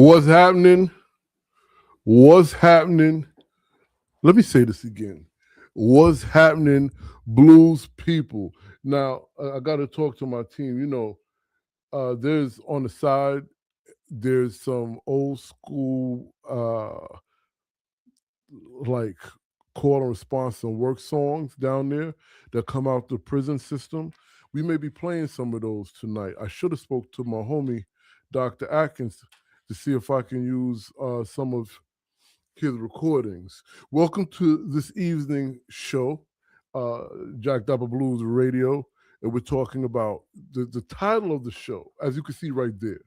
What's happening? What's happening? Let me say this again. What's happening, blues people? Now, I got to talk to my team. There's on the side, there's some old school, like call and response and work songs down there that come out the prison system. We may be playing some of those tonight. I should have spoke to my homie, Dr. Atkins, to see if I can use some of his recordings. Welcome to this evening show, uh, Jack Dappa Blues Radio, and we're talking about the title of the show, as you can see right there.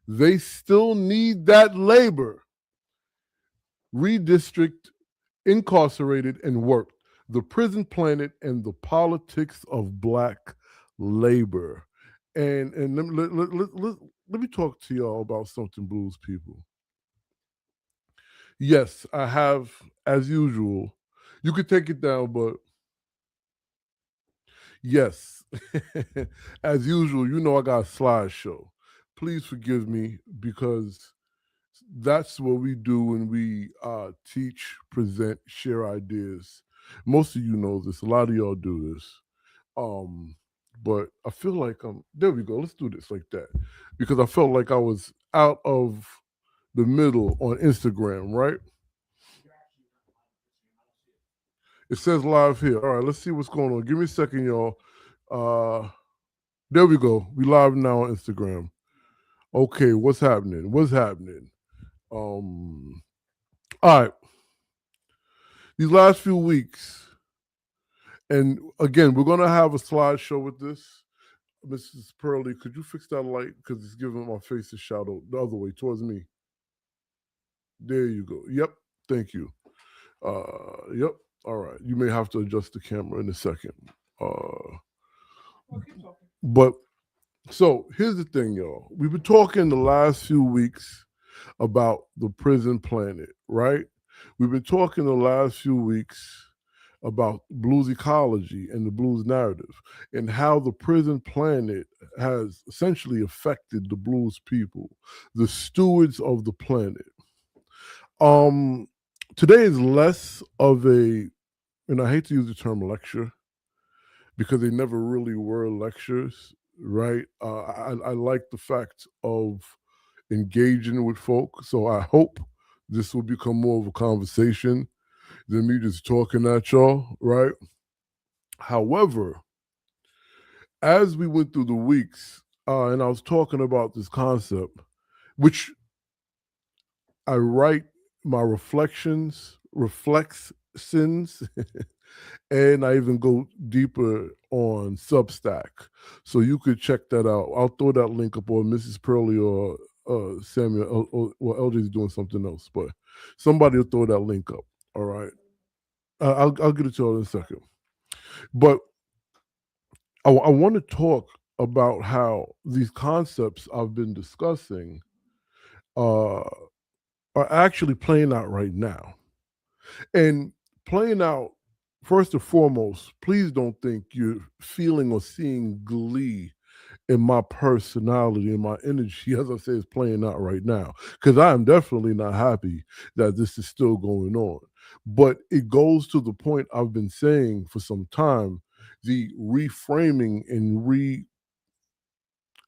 They still need that labor. Redistrict, incarcerated, and worked. The prison planet and the politics of black labor. And let me talk to y'all about something, blues people. Yes, I have, as usual. You could take it down, but yes, as usual, I got a slideshow. Please forgive me because that's what we do when we teach, present, share ideas. Most of you know this. A lot of y'all do this. Um, but I feel like there we go. Let's do this like that because I felt like I was out of the middle on Instagram, right? It says live here. All right, let's see what's going on. Give me a second, y'all. Uh, there we go. We live now on Instagram. Okay, what's happening? What's happening? All right. These last few weeks, and again, we're gonna have a slideshow with this. Mrs. Pearly, could you fix that light? Because it's giving my face a shadow the other way towards me. There you go. Yep. Thank you. Yep. All right. You may have to adjust the camera in a second. But so here's the thing, y'all. We've been talking the last few weeks about the prison planet, right? We've been talking the last few weeks about blues ecology and the blues narrative and how the prison planet has essentially affected the blues people, the stewards of the planet. Um, Today is less of a, and I hate to use the term lecture because they never really were lectures, right? I like the fact of engaging with folk. So I hope this will become more of a conversation than me just talking at y'all, right? However, as we went through the weeks, and I was talking about this concept, which I write my reflections, and I even go deeper on Substack. So you could check that out. I'll throw that link up on Mrs. Pearly or Samuel, or LJ's doing something else, but somebody will throw that link up. All right. I'll get it to you in a second. But I want to talk about how these concepts I've been discussing uh, are actually playing out right now. And playing out, first and foremost, please don't think you're feeling or seeing glee in my personality and my energy, as I say, is playing out right now. Because I am definitely not happy that this is still going on. But it goes to the point I've been saying for some time, the reframing and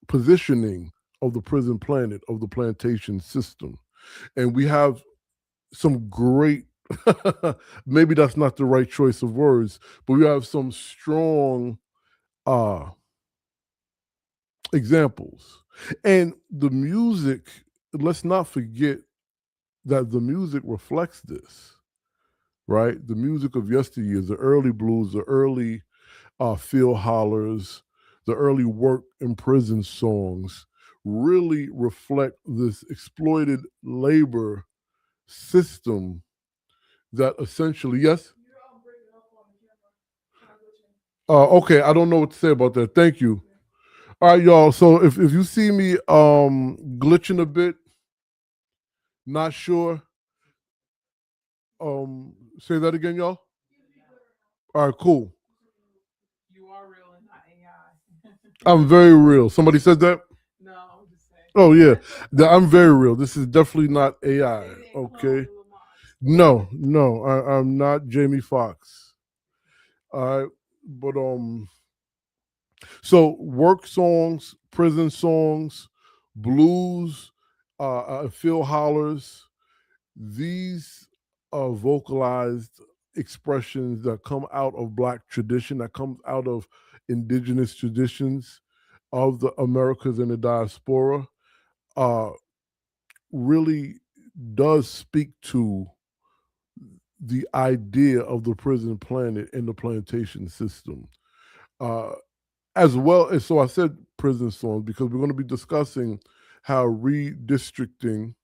repositioning of the prison planet, of the plantation system. And we have some great, maybe that's not the right choice of words, but we have some strong examples. And the music, let's not forget that the music reflects this, right? The music of yesteryear, the early blues, the early field hollers, the early work in prison songs really reflect this exploited labor system that essentially, yes? Okay, I don't know what to say about that. Thank you. All right, y'all. So if you see me glitching a bit, not sure. Say that again, y'all. All right, cool. You are real and not AI. I'm very real. Somebody said that. No, I'm just saying. Oh yeah, I'm very real. This is definitely not AI. Okay. No, no, I'm not Jamie Foxx. All right, but so work songs, prison songs, blues, Phil hollers. These are vocalized expressions that come out of Black tradition, that comes out of indigenous traditions of the Americas and the diaspora. Uh, really does speak to the idea of the prison planet and the plantation system. Uh, as well as, so I said prison songs because we're going to be discussing how redistricting,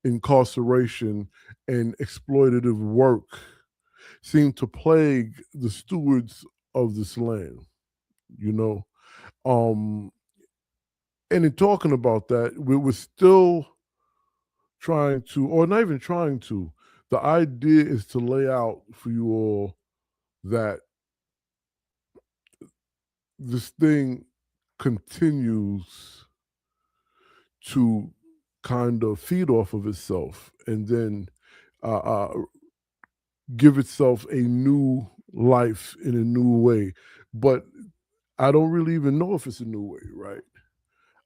incarceration, and exploitative work seem to plague the stewards of this land, you know. Um, and in talking about that, we're still trying to, or not even trying to, the idea is to lay out for you all that this thing continues to kind of feed off of itself and then uh, uh, give itself a new life in a new way. But I don't really even know if it's a new way, right?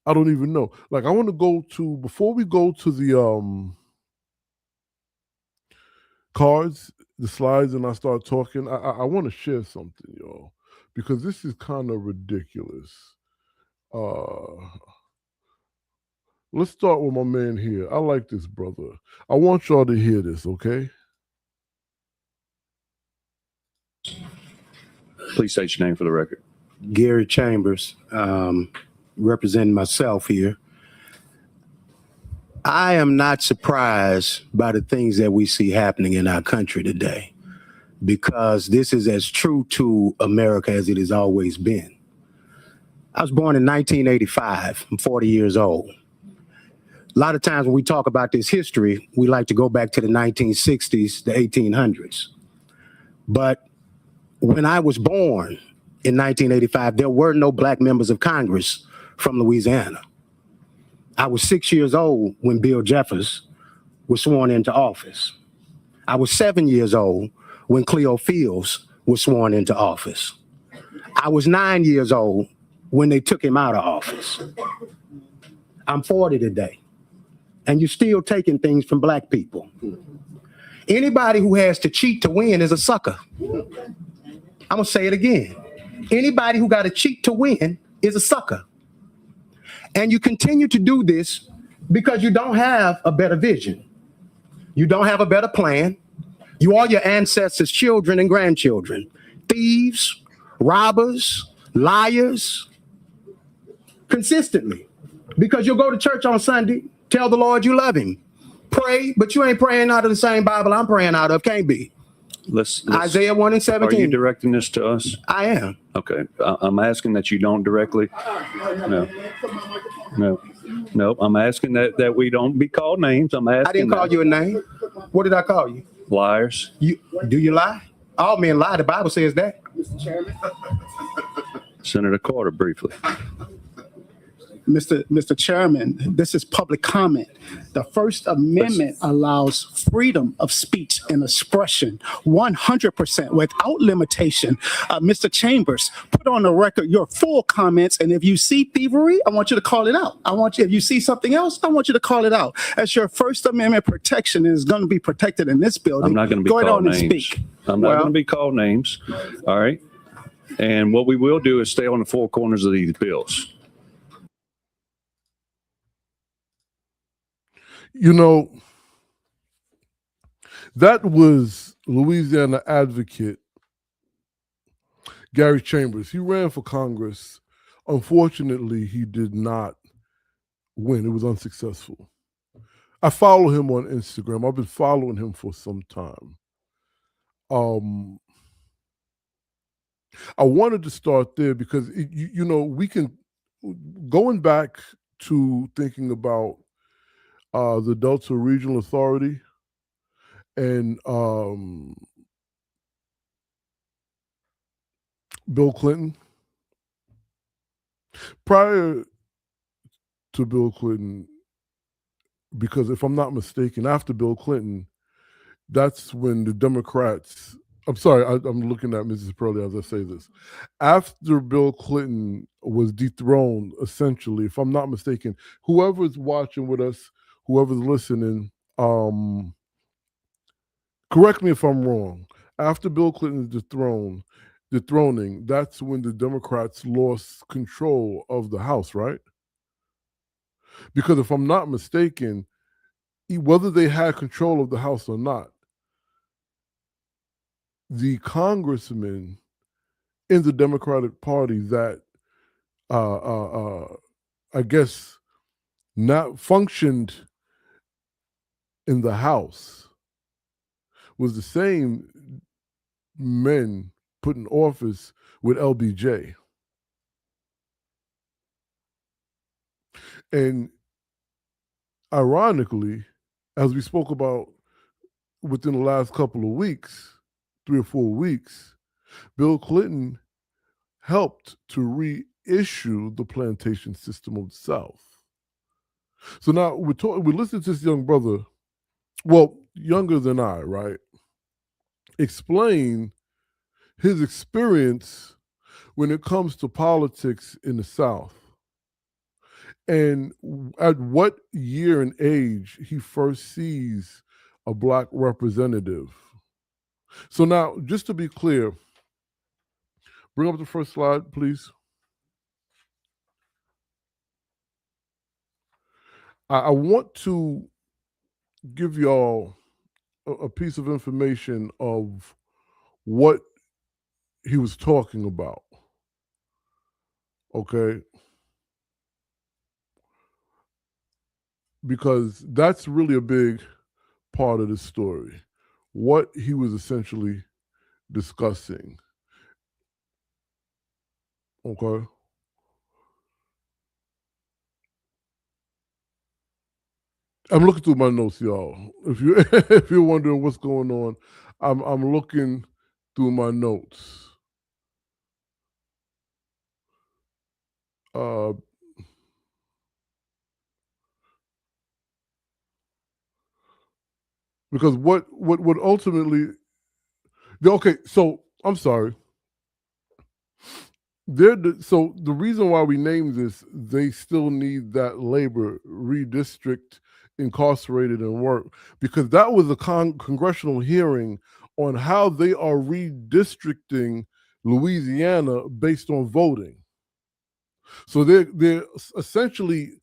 I don't even know. Like I want to go to, before we go to the cards, the slides, and I start talking, I want to share something, y'all, because this is kind of ridiculous. Uh let's start with my man here. I like this brother. I want y'all to hear this, okay? Please state your name for the record. Gary Chambers, representing myself here. I am not surprised by the things that we see happening in our country today, because this is as true to America as it has always been. I was born in 1985. I'm 40 years old. A lot of times when we talk about this history, we like to go back to the 1960s, the 1800s. But when I was born in 1985, there were no Black members of Congress from Louisiana. I was 6 years old when Bill Jeffers was sworn into office. I was 7 years old when Cleo Fields was sworn into office. I was 9 years old when they took him out of office. I'm 40 today, and you're still taking things from Black people. Anybody who has to cheat to win is a sucker. I'm gonna say it again. Anybody who got to cheat to win is a sucker. And you continue to do this because you don't have a better vision. You don't have a better plan. You are your ancestors' children and grandchildren. Thieves, robbers, liars, consistently. Because you'll go to church on Sunday, tell the Lord you love him. Pray, but you ain't praying out of the same Bible I'm praying out of, can't be. Isaiah 1 and 17. Are you directing this to us? I am. Okay. I'm asking that you don't directly. No. I'm asking that we don't be called names. I'm asking. I didn't call you a name. What did I call you? Liars. Do you lie? All men lie. The Bible says that. Mr. Chairman. Senator Carter, briefly. Mr. Chairman, this is public comment. The First Amendment allows freedom of speech and expression 100% without limitation. Mr. Chambers, put on the record your full comments, and if you see thievery, I want you to call it out. If you see something else, I want you to call it out. As your First Amendment protection is going to be protected in this building. I'm not going to be called names. I'm not going to be called names. All right. And what we will do is stay on the four corners of these bills. You know, that was Louisiana advocate Gary Chambers. He ran for Congress. Unfortunately, he did not win. It was unsuccessful. I follow him on Instagram. I've been following him for some time. I wanted to start there because, we can, going back to thinking about the Delta Regional Authority and Bill Clinton. Prior to Bill Clinton because, if I'm not mistaken, after Bill Clinton, that's when the Democrats. I'm sorry, I'm looking at Mrs. Pearlie as I say this. After Bill Clinton was dethroned, essentially, if I'm not mistaken, whoever's watching with us, whoever's listening, correct me if I'm wrong. After Bill Clinton's dethroning, that's when the Democrats lost control of the House, right? Because if I'm not mistaken, whether they had control of the House or not, the congressmen in the Democratic Party that I guess not functioned in the House was the same men put in office with LBJ. And ironically, as we spoke about within the last couple of weeks, 3 or 4 weeks, Bill Clinton helped to reissue the plantation system of the South. So now we're listening to this young brother, well, younger than I, right, explain his experience when it comes to politics in the South and at what year and age he first sees a Black representative. So now, just to be clear, bring up the first slide, please. I want to give y'all a piece of information of what he was talking about. Okay? Because that's really a big part of the story. What he was essentially discussing. Okay? I'm looking through my notes, y'all. If you if you're wondering what's going on, I'm looking through my notes. Because what ultimately, okay, so I'm sorry. So the reason why we named this, they still need that labor, redistrict, incarcerated, and work, because that was a congressional hearing on how they are redistricting Louisiana based on voting. So they're essentially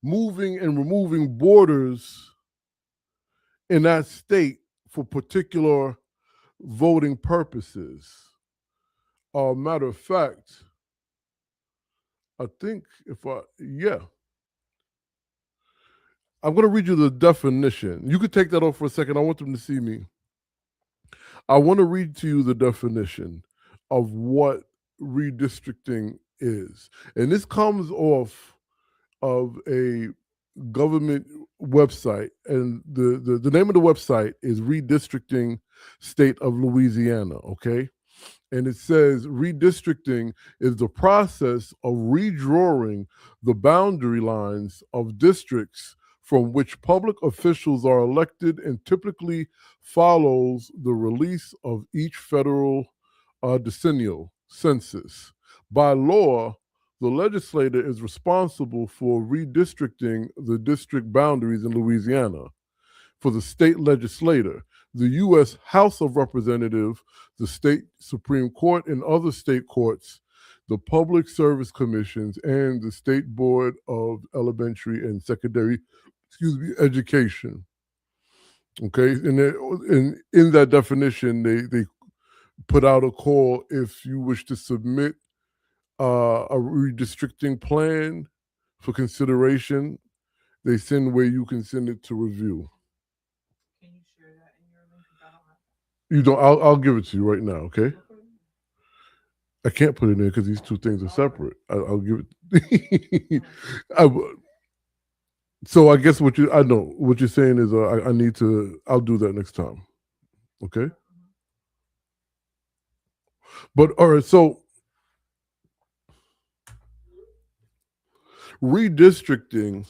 moving and removing borders in that state for particular voting purposes. Matter of fact, I think I'm going to read you the definition. You could take that off for a second. I want them to see me. I want to read to you the definition of what redistricting is. And this comes off of a government website. And the name of the website is Redistricting State of Louisiana, okay? And it says redistricting is the process of redrawing the boundary lines of districts from which public officials are elected and typically follows the release of each federal decennial census. By law, the legislator is responsible for redistricting the district boundaries in Louisiana. For the state legislator, the U.S. House of Representatives, the state Supreme Court, and other state courts, the Public Service Commissions, and the State Board of Elementary and Secondary Education. Okay, and in that definition, they put out a call if you wish to submit a redistricting plan for consideration. They send where you can send it to review. You don't. I'll give it to you right now. Okay. I can't put it in because these two things are separate. I'll give it. So I guess what you're saying is I need to. I'll do that next time. Okay. But all right. So Redistricting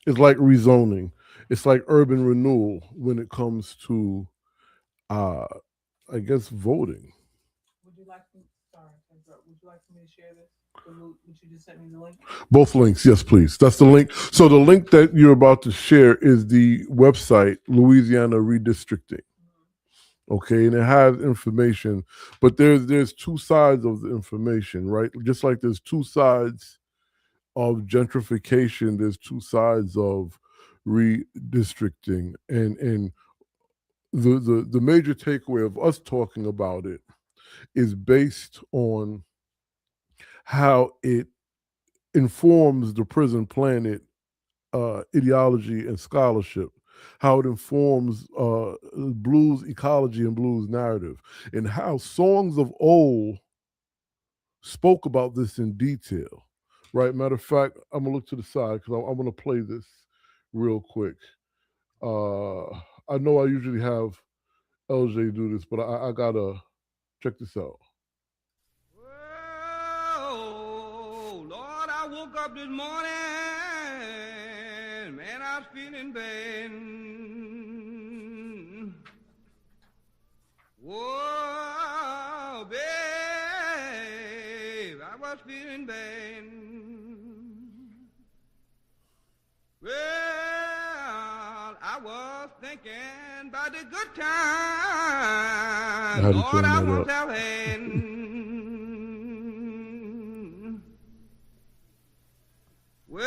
is like rezoning. It's like urban renewal when it comes to, I guess, voting. Would you like me, sorry, would you like for me to share this? Would you just send me the link? Both links, yes, please. That's the link. So the link that you're about to share is the website, Louisiana Redistricting. Okay, and it has information, but there's two sides of the information, right? Just like there's two sides of gentrification, there's two sides of redistricting, and the major takeaway of us talking about it is based on how it informs the prison planet ideology and scholarship, how it informs blues ecology and blues narrative, and how songs of old spoke about this in detail. Right. Matter of fact, I'm gonna look to the side because I'm gonna play this real quick. I know I usually have LJ do this, but I gotta check this out. Oh, Lord, I woke up this morning, man, I was feeling bad. Whoa, babe, I was feeling bad. Well, I was thinking about the good time, Lord, I once have had. Well,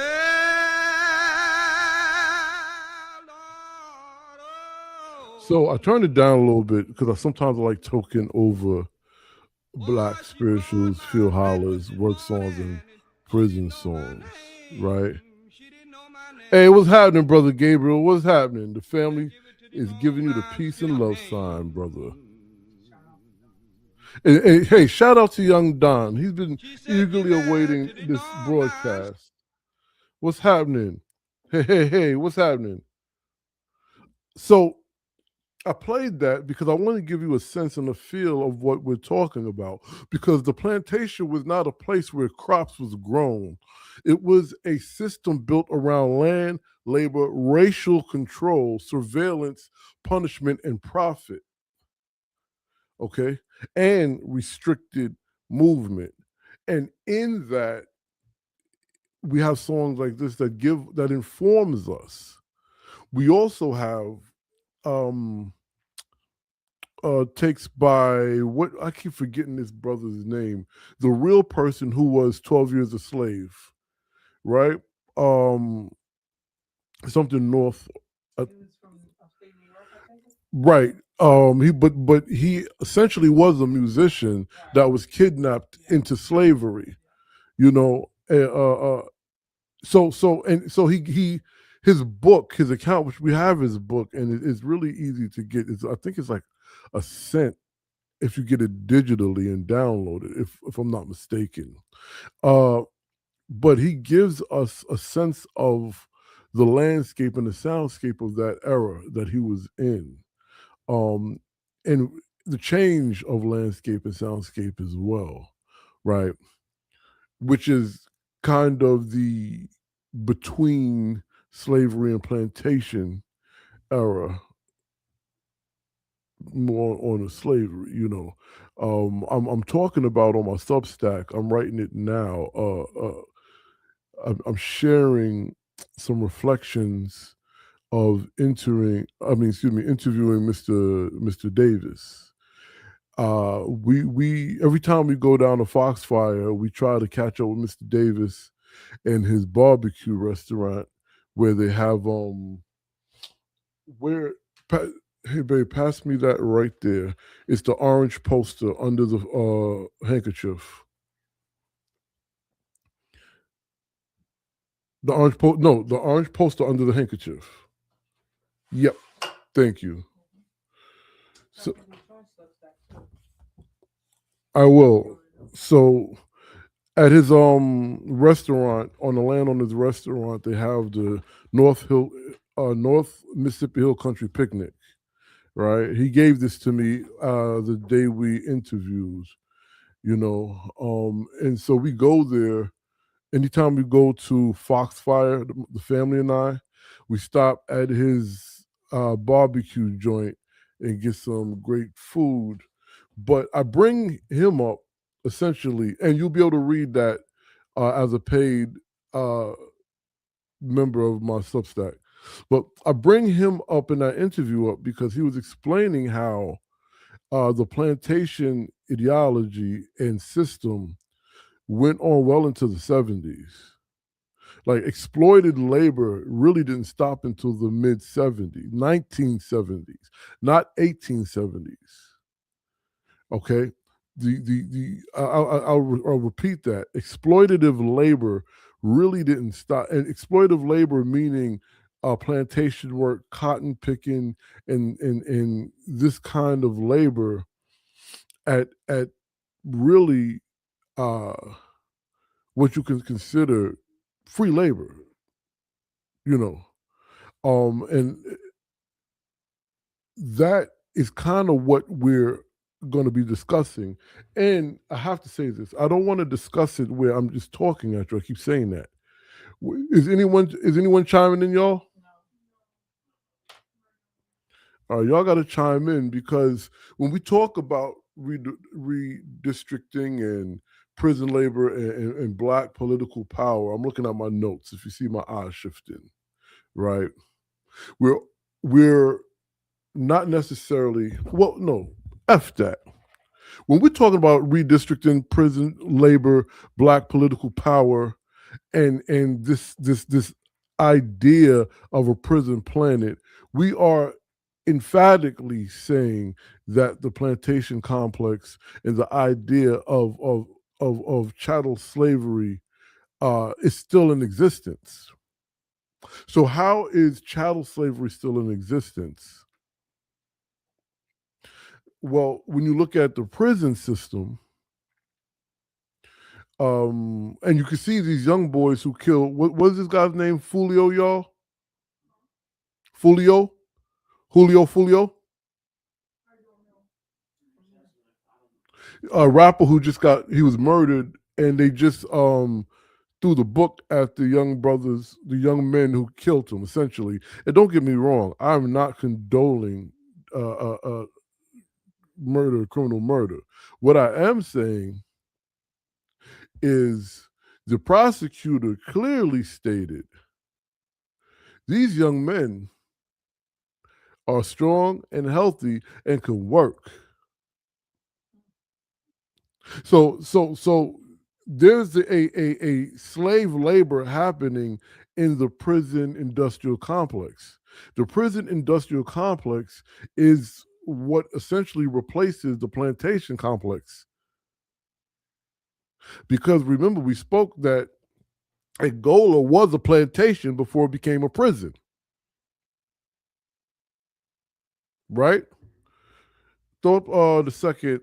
Lord, oh. So I turned it down a little bit because sometimes I like talking over black spirituals, field hollers, work songs, and prison songs, right? Hey, what's happening, Brother Gabriel? What's happening? The family is giving you the peace and love sign, brother. And hey, shout out to young Don. He's been eagerly awaiting this broadcast. What's happening? Hey, what's happening? So I played that because I want to give you a sense and a feel of what we're talking about. Because the plantation was not a place where crops was grown. It was a system built around land, labor, racial control, surveillance, punishment, and profit. Okay? And restricted movement. And in that, we have songs like this that informs us. We also have takes by what I keep forgetting this brother's name, the real person who was 12 years a slave, right? Something north. He was from upstate New York, I think. Right. He essentially was a musician that was kidnapped into slavery, you know. So he his book, his account, which we have his book, and it's really easy to get. I think it's like a cent if you get it digitally and download it, if I'm not mistaken. But he gives us a sense of the landscape and the soundscape of that era that he was in. And the change of landscape and soundscape as well, right? Which is kind of the between slavery and plantation era, more on the slavery, you know. I'm talking about on my Substack. I'm writing it now. I'm sharing some reflections of interviewing Mr. Davis. We every time we go down to Foxfire, we try to catch up with Mr. Davis and his barbecue restaurant where they have hey babe, pass me that right there. It's the orange poster under the handkerchief. The orange poster under the handkerchief. Yep. Thank you. So I will. So at his restaurant, on the land on his restaurant, they have the North Mississippi Hill Country Picnic. Right? He gave this to me the day we interviewed, you know. And so we go there anytime we go to Foxfire, the family and I, we stop at his barbecue joint and get some great food. But I bring him up essentially, and you'll be able to read that as a paid member of my Substack. But I bring him up in that interview up because he was explaining how the plantation ideology and system went on well into the 70s. Like exploited labor really didn't stop until the mid 70s, 1970s, not 1870s. Okay, I'll repeat that. Exploitative labor really didn't stop, and exploitative labor meaning plantation work, cotton picking, and this kind of labor at really what you can consider free labor, you know, and that is kind of what we're going to be discussing. And I have to say this: I don't want to discuss it where I'm just talking at you. I keep saying that. Is anyone chiming in, y'all? All right, y'all got to chime in, because when we talk about redistricting and prison labor and black political power, I'm looking at my notes. If you see my eyes shifting, right? We're not necessarily, well, no, F that. When we're talking about redistricting, prison labor, black political power, and this idea of a prison planet, we are emphatically saying that the plantation complex and the idea of chattel slavery is still in existence. So how is chattel slavery still in existence? Well, when you look at the prison system, and you can see these young boys who kill, what was this guy's name? Fulio, y'all? Julio? A rapper who he was murdered, and they just threw the book at the young brothers, the young men who killed him, essentially. And don't get me wrong, I'm not condoning murder, criminal murder. What I am saying is the prosecutor clearly stated these young men are strong and healthy and can work. So there's a slave labor happening in the prison industrial complex. The prison industrial complex is what essentially replaces the plantation complex. Because remember, we spoke that Angola was a plantation before it became a prison. Right? Throw up the second.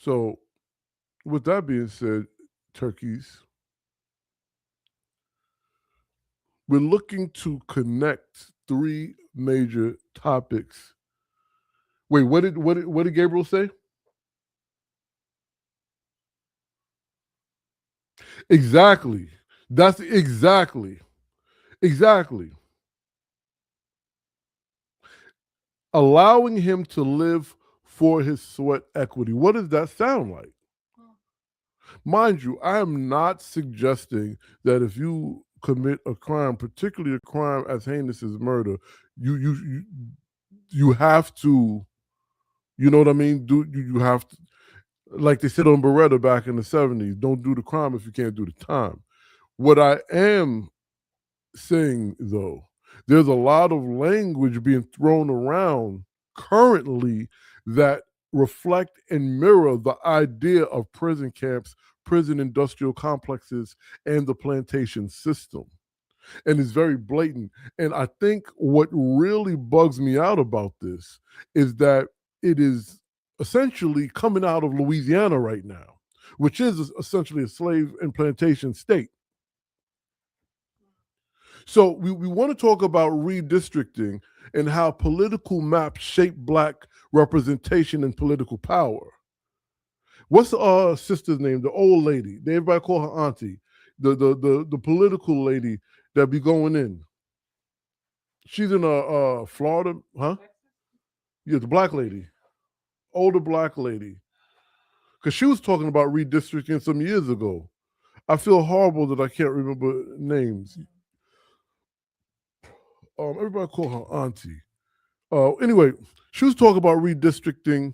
So, with that being said, turkeys, we're looking to connect three major topics. Wait, what did Gabriel say? Exactly. That's exactly. Allowing him to live for his sweat equity. What does that sound like? Mind you, I am not suggesting that if you commit a crime, particularly a crime as heinous as murder, you have to, you know what I mean? You have to, like they said on Beretta back in the 70s, don't do the crime if you can't do the time. What I am saying, though, there's a lot of language being thrown around currently that reflect and mirror the idea of prison camps, prison industrial complexes, and the plantation system. And it's very blatant. And I think what really bugs me out about this is that it is essentially coming out of Louisiana right now, which is essentially a slave and plantation state. So we want to talk about redistricting and how political maps shape Black representation and political power. What's the sister's name? The old lady. Everybody call her auntie. The political lady that be going in. She's in Florida, huh? Yeah, the black lady, older black lady. Because she was talking about redistricting some years ago. I feel horrible that I can't remember names. Everybody call her auntie. Anyway, she was talking about redistricting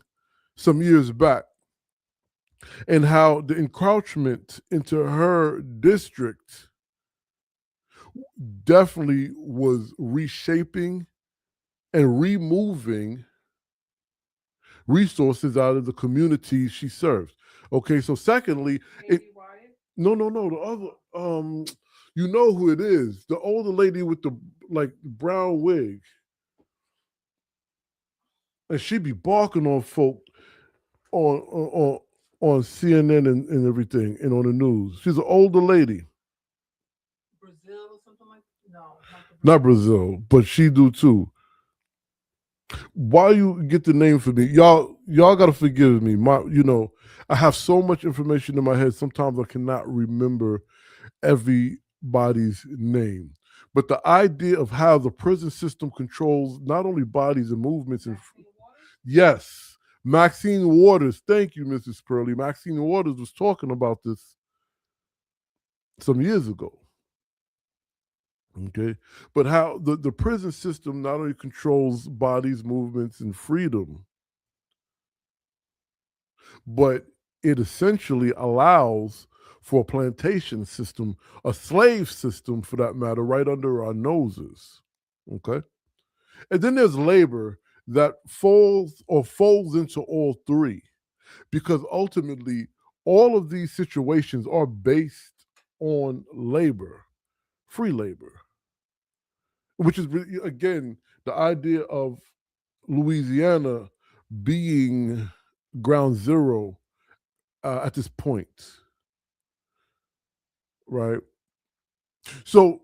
some years back and how the encroachment into her district definitely was reshaping and removing resources out of the communities she serves. Okay, so secondly, no, the other, you know who it is, the older lady with the brown wig, and she be barking on folk on CNN and everything and on the news. She's an older lady. Brazil or something like that? No, not Brazil, but she do too. Why you get the name for me? Y'all gotta forgive me. I have so much information in my head. Sometimes I cannot remember everybody's name. But the idea of how the prison system controls not only bodies and movements and yes, Maxine Waters. Thank you, Mrs. Purley. Maxine Waters was talking about this some years ago. Okay, but how the prison system not only controls bodies, movements, and freedom, but it essentially allows for a plantation system, a slave system for that matter, right under our noses. Okay, and then there's labor that folds into all three, because ultimately all of these situations are based on labor, free labor. Which is, again, the idea of Louisiana being ground zero at this point, right? So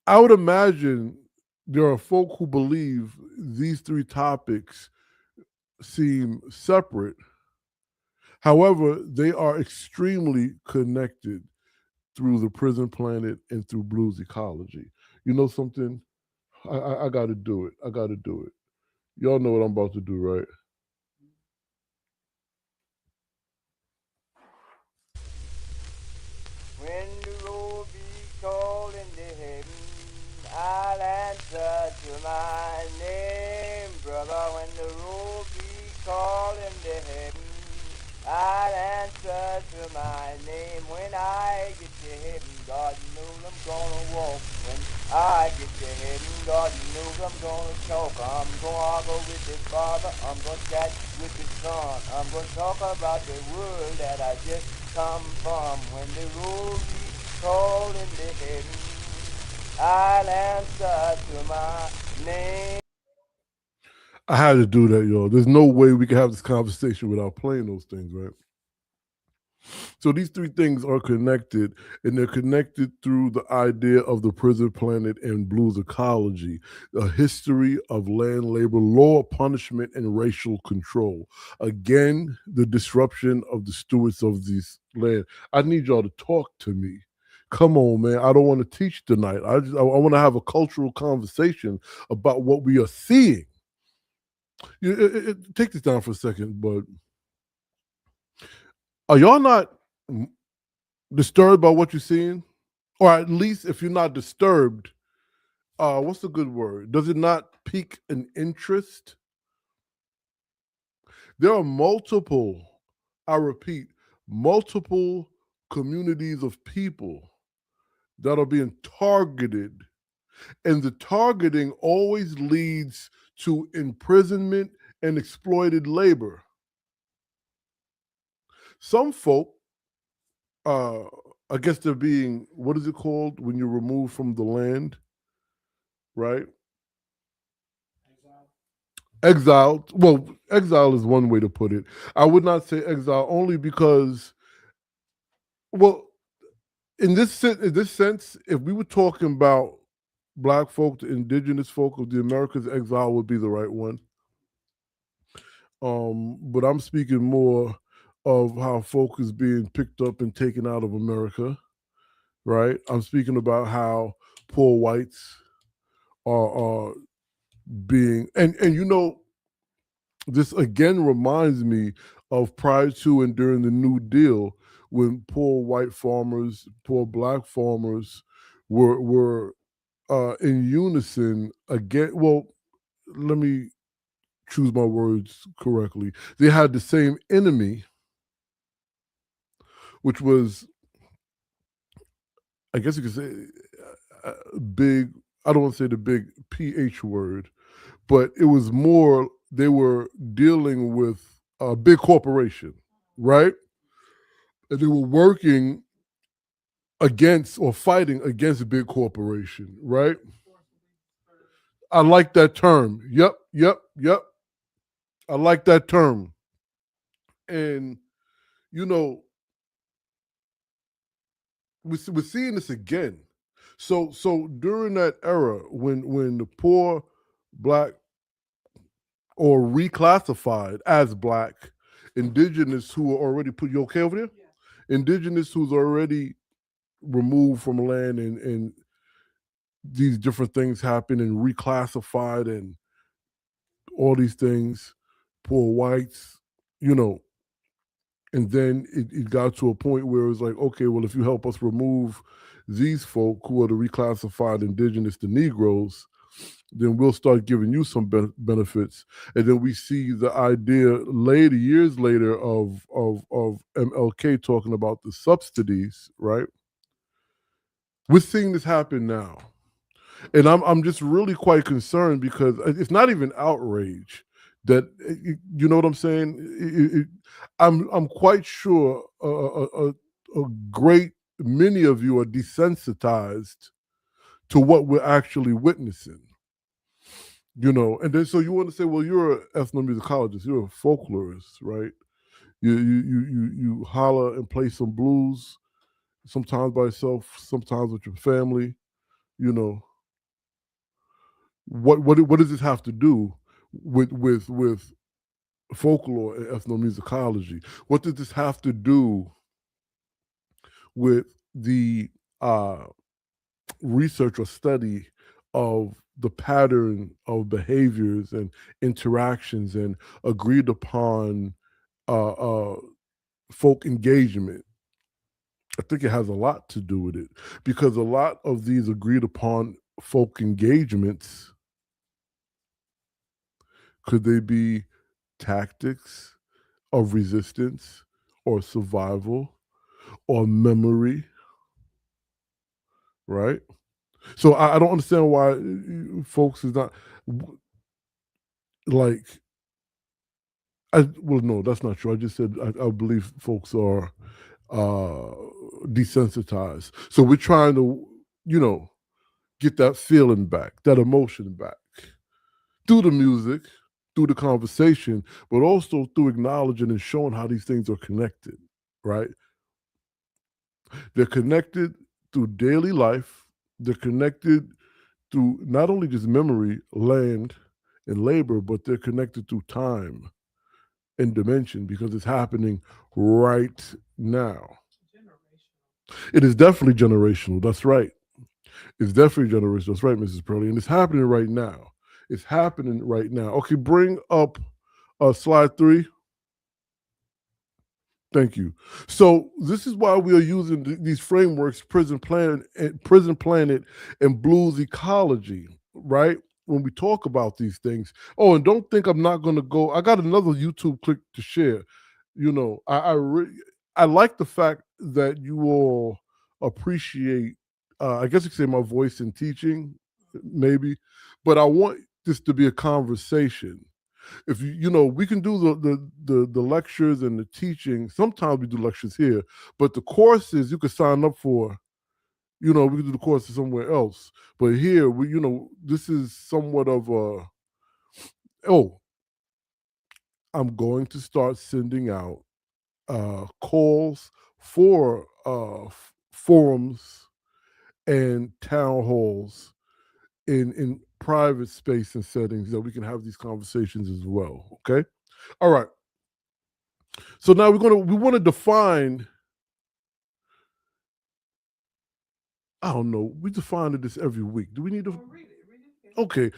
I would imagine there are folk who believe these three topics seem separate. However, they are extremely connected through the prison planet and through blues ecology. You know something? I got to do it. I got to do it. Y'all know what I'm about to do, right? When the roll be called into heaven, I'll answer to my name, brother. When the roll be called into heaven, I'll answer to my name. When I get to heaven, God knows I'm gonna walk. When I get to heaven, God knows I'm gonna talk. I'm gonna argue with the Father. I'm gonna chat with the Son. I'm gonna talk about the world that I just come from. When the roll be called into heaven, I'll answer to my name. I had to do that, y'all. There's no way we can have this conversation without playing those things, right? So these three things are connected, and they're connected through the idea of the prison planet and blues ecology, a history of land, labor, law, punishment, and racial control. Again, the disruption of the stewards of this land. I need y'all to talk to me. Come on, man. I don't want to teach tonight. I want to have a cultural conversation about what we are seeing. Take this down for a second, but are y'all not disturbed by what you're seeing? Or at least if you're not disturbed, what's the good word? Does it not pique an interest? There are multiple, I repeat, multiple communities of people that are being targeted, and the targeting always leads to imprisonment and exploited labor. Some folk, I guess they're being, what is it called when you're removed from the land, right? Exiled. Well, exile is one way to put it. I would not say exile only because, well, in this sense, if we were talking about Black folk, the indigenous folk of the Americas, exile would be the right one. But I'm speaking more of how folk is being picked up and taken out of America, right? I'm speaking about how poor whites are being, and this again reminds me of prior to and during the New Deal, when poor white farmers, poor black farmers were in unison again. Well, let me choose my words correctly. They had the same enemy, which was, I guess you could say, big. I don't want to say the big PH word, but it was more, they were dealing with a big corporation, right? And they were working against or fighting against a big corporation, right? I like that term. Yep. I like that term. And, we're seeing this again. So during that era, when the poor black, or reclassified as black, indigenous who are already put, you okay over there? Yeah. Indigenous who's already removed from land, and these different things happen and reclassified and all these things, poor whites, and then it got to a point where it was like, okay, well, if you help us remove these folk who are the reclassified indigenous, the Negroes, then we'll start giving you some benefits. And then we see the idea later, years later, of MLK talking about the subsidies, right? We're seeing this happen now. And I'm just really quite concerned, because it's not even outrage that, you know what I'm saying? I'm quite sure a great many of you are desensitized to what we're actually witnessing. And then so you want to say, well, you're an ethnomusicologist, you're a folklorist, right? You holler and play some blues, sometimes by yourself, sometimes with your family. What does this have to do with folklore and ethnomusicology? What does this have to do with the research or study of the pattern of behaviors and interactions and agreed upon folk engagement? I think it has a lot to do with it, because a lot of these agreed upon folk engagements, could they be tactics of resistance or survival or memory, right? So I don't understand why folks is not like, well, no, that's not true. I just said I believe folks are desensitized. So we're trying to, get that feeling back, that emotion back, through the music, through the conversation, but also through acknowledging and showing how these things are connected, right? They're connected through daily life. They're connected through not only just memory, land, and labor, but they're connected through time and dimension, because it's happening right now. It is definitely generational. That's right. It's definitely generational. That's right, Mrs. Pearlie. And it's happening right now. It's happening right now. Okay, bring up slide 3. Thank you. So this is why we are using these frameworks, Prison Planet, and Blues Ecology, right? When we talk about these things. Oh, and don't think I'm not going to go. I got another YouTube clip to share. I like the fact that you all appreciate, I guess you could say, my voice in teaching, maybe, but I want this to be a conversation. If we can do the lectures and the teaching. Sometimes we do lectures here, but the courses you could sign up for. We can do the courses somewhere else. But here, this is somewhat of a. I'm going to start sending out calls for forums and town halls in private space and settings that we can have these conversations as well. Okay. All right. So now we want to define. I don't know. We define this every week. Do we need to? Read it again. Okay.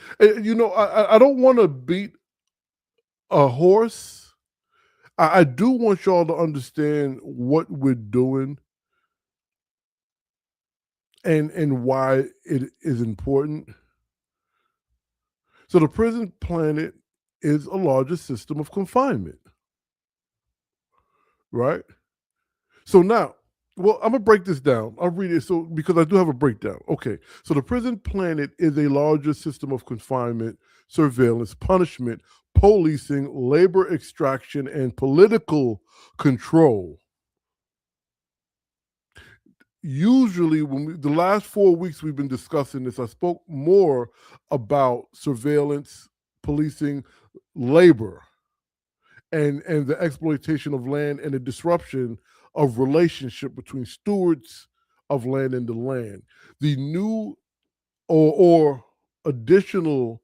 You know, I don't want to beat a horse. I do want y'all to understand what we're doing and why it is important. So the prison planet is a larger system of confinement, right? So now, well, I'm gonna break this down. I'll read it so because I do have a breakdown. Okay, so the prison planet is a larger system of confinement, surveillance, punishment, policing, labor extraction, and political control. Usually, the last 4 weeks we've been discussing this, I spoke more about surveillance, policing, labor, and the exploitation of land and the disruption of relationship between stewards of land and the land. The new or additional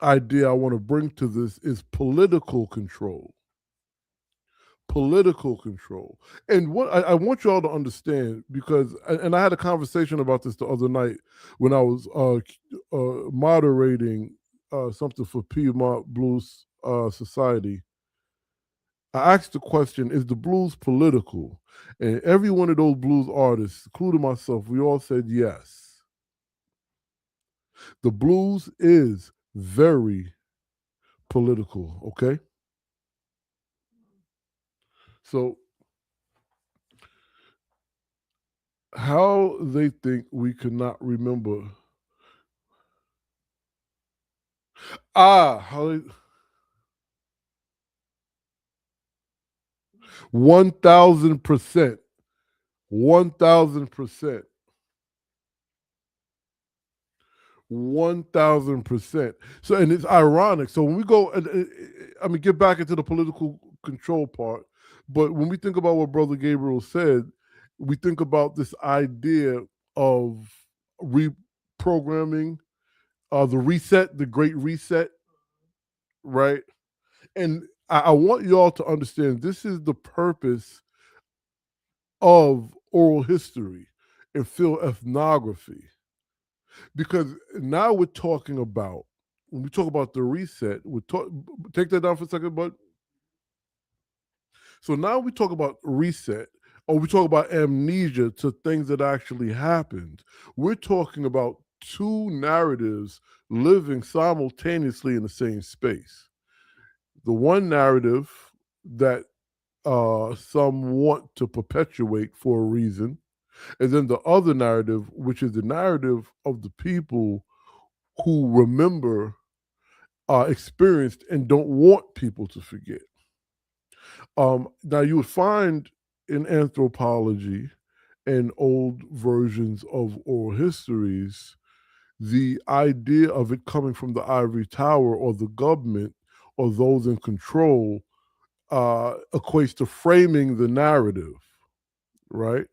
idea I want to bring to this is political control. Political control. And what I want you all to understand, because, and I had a conversation about this the other night when I was moderating something for Piedmont Blues Society. I asked the question, is the blues political? And every one of those blues artists, including myself, we all said yes. The blues is very political, okay? So, how they think we could not remember. How they, 1,000%. 1,000%. 1,000%. So, and it's ironic. So when we go, I mean, get back into the political control part, but when we think about what Brother Gabriel said, we think about this idea of reprogramming, the reset, the great reset, right? And I want y'all to understand this is the purpose of oral history and ethnography. Because now we're talking about, when we talk about the reset, take that down for a second, bud. So now we talk about reset, or we talk about amnesia to things that actually happened. We're talking about two narratives living simultaneously in the same space. The one narrative that some want to perpetuate for a reason, and then the other narrative, which is the narrative of the people who remember, experienced, and don't want people to forget. Now, you would find in anthropology and old versions of oral histories the idea of it coming from the ivory tower or the government or those in control equates to framing the narrative, right?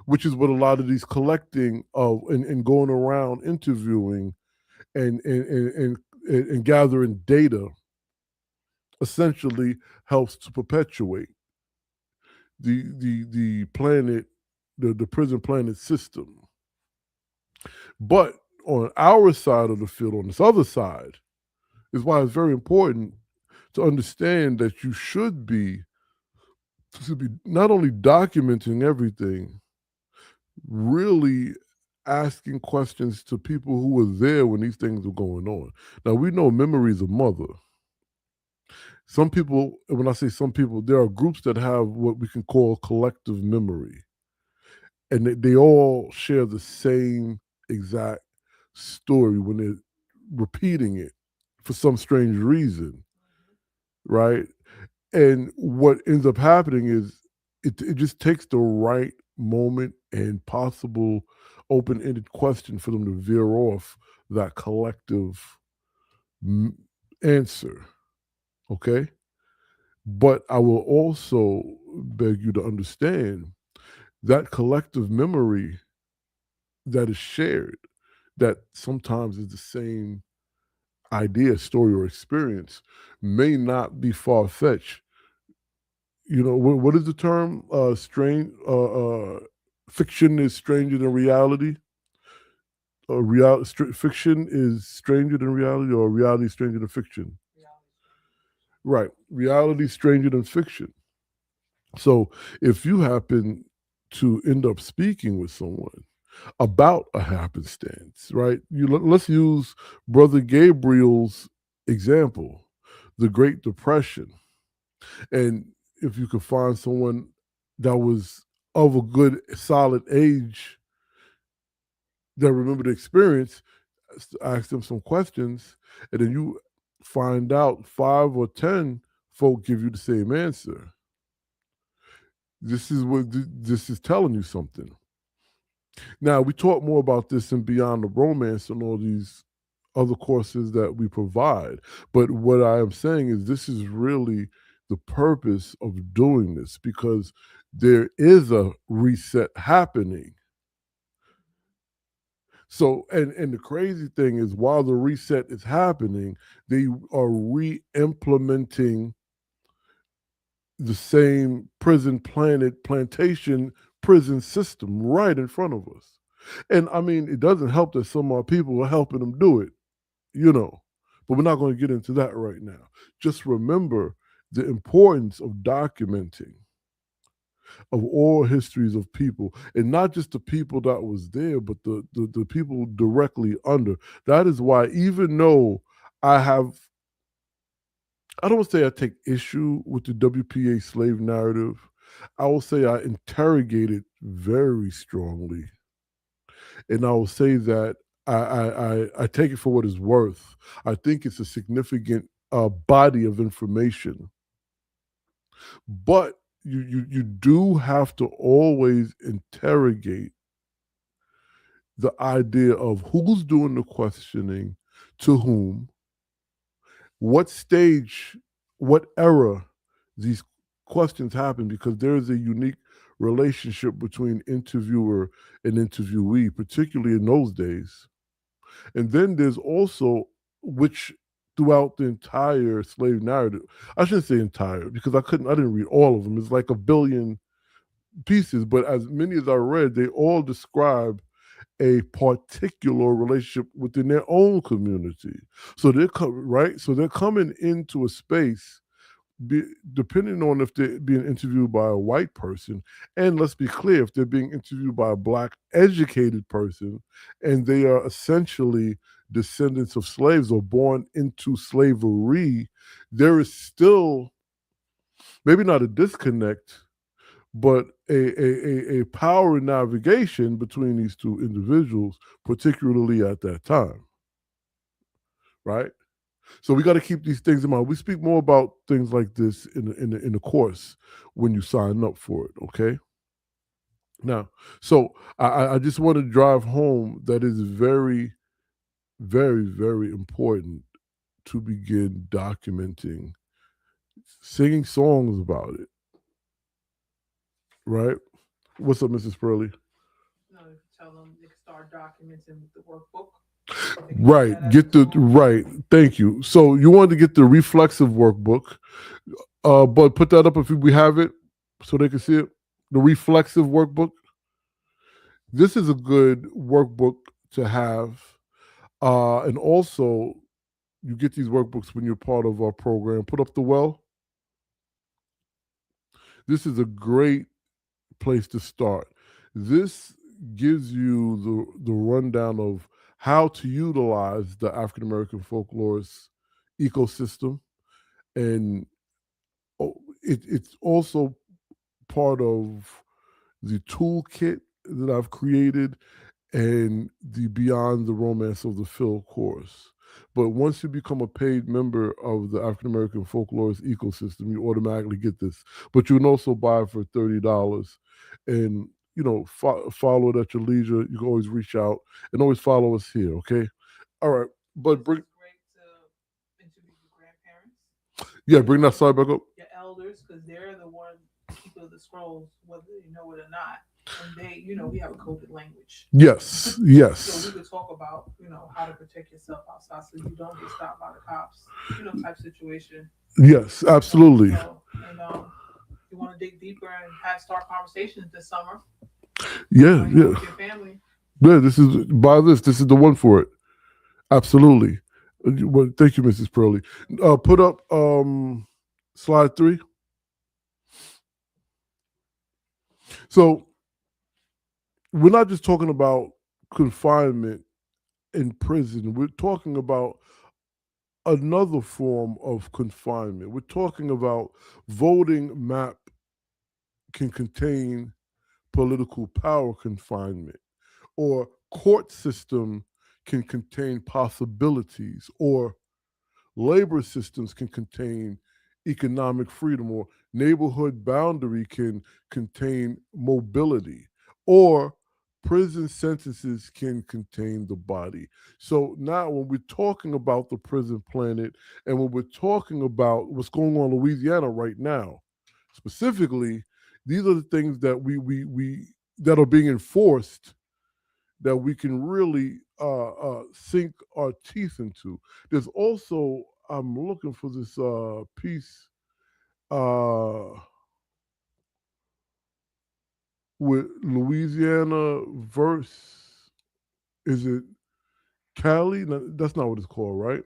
Which is what a lot of these collecting of and going around interviewing and gathering data essentially helps to perpetuate the planet, the prison planet system. But on our side of the field, on this other side, is why it's very important to understand that you should be not only documenting everything, really asking questions to people who were there when these things were going on. Now, we know memory is a mother. Some people, when I say some people, there are groups that have what we can call collective memory. And they all share the same exact story when they're repeating it for some strange reason, right? And what ends up happening is it just takes the right moment and possible open-ended question for them to veer off that collective answer, okay? But I will also beg you to understand that collective memory that is shared, that sometimes is the same idea, story, or experience, may not be far-fetched. You know, what is the term? Fiction is stranger than reality. Fiction is stranger than reality, or reality is stranger than fiction. Right, reality is stranger than fiction. So if you happen to end up speaking with someone about a happenstance, right? Let's use Brother Gabriel's example, the Great Depression. And if you could find someone that was of a good, solid age that remember the experience, ask them some questions, and then you find out 5 or 10 folk give you the same answer. This is telling you something. Now, we talk more about this in Beyond the Romance and all these other courses that we provide. But what I am saying is this is really the purpose of doing this, because there is a reset happening. So, and the crazy thing is, while the reset is happening, they are re-implementing the same plantation prison system right in front of us. And I mean, it doesn't help that some of our people are helping them do it, you know. But we're not going to get into that right now. Just remember the importance of documenting of all histories of people, and not just the people that was there, but the people directly under. That is why, even though I don't want to say I take issue with the WPA slave narrative, I will say I interrogate it very strongly. And I will say that I take it for what it's worth. I think it's a significant body of information. But you do have to always interrogate the idea of who's doing the questioning, to whom, what stage, what era these questions happen, because there is a unique relationship between interviewer and interviewee, particularly in those days. And then there's also, which throughout the entire slave narrative, I shouldn't say entire, because I didn't read all of them. It's like a billion pieces, but as many as I read, they all describe a particular relationship within their own community. So they're right. So they're coming into a space, depending on if they're being interviewed by a white person, and let's be clear, if they're being interviewed by a Black educated person, and they are essentially descendants of slaves or born into slavery, there is still maybe not a disconnect, but a power navigation between these two individuals, particularly at that time, right? So we got to keep these things in mind. We speak more about things like this in the course when you sign up for it, okay? Now, so I just want to drive home that it's very, very, very important to begin documenting, singing songs about it, right? What's up, Mrs. Pearlie? No, tell them they can start documenting with the workbook. Right. Right. Thank you. So you wanted to get the reflexive workbook, but put that up if we have it so they can see it. The reflexive workbook. This is a good workbook to have. And also, you get these workbooks when you're part of our program. Put up the well. This is a great place to start. This gives you the rundown of how to utilize the African American folklorist ecosystem, and it's also part of the toolkit that I've created and the Beyond the Romance of the Phil course. But once you become a paid member of the African American folklorist ecosystem, you automatically get this. But you can also buy it for $30, and follow it at your leisure. You can always reach out and always follow us here. Okay. All right. But bring. It's great to interview your grandparents. Yeah, bring that slide back up. Your elders, because they're the one keeper of the scrolls, whether you know it or not. And they, we have a coded language. Yes, So yes, we could talk about, how to protect yourself outside so you don't get stopped by the cops, type situation. yes, absolutely. So, and you want to dig deeper and start conversations this summer. Yeah, With yeah, your family. yeah. This is the one for it. Absolutely. Well, thank you, Mrs. Pearlie. Put up slide 3. So we're not just talking about confinement in prison. We're talking about another form of confinement. We're talking about voting map can contain political power confinement, or court system can contain possibilities, or labor systems can contain economic freedom, or neighborhood boundary can contain mobility, or prison sentences can contain the body. So now when we're talking about the prison planet, and when we're talking about what's going on in Louisiana right now, specifically, these are the things that we that are being enforced, that we can really sink our teeth into. There's also, I'm looking for this piece with Louisiana verse. Is it Callais? No, that's not what it's called, right?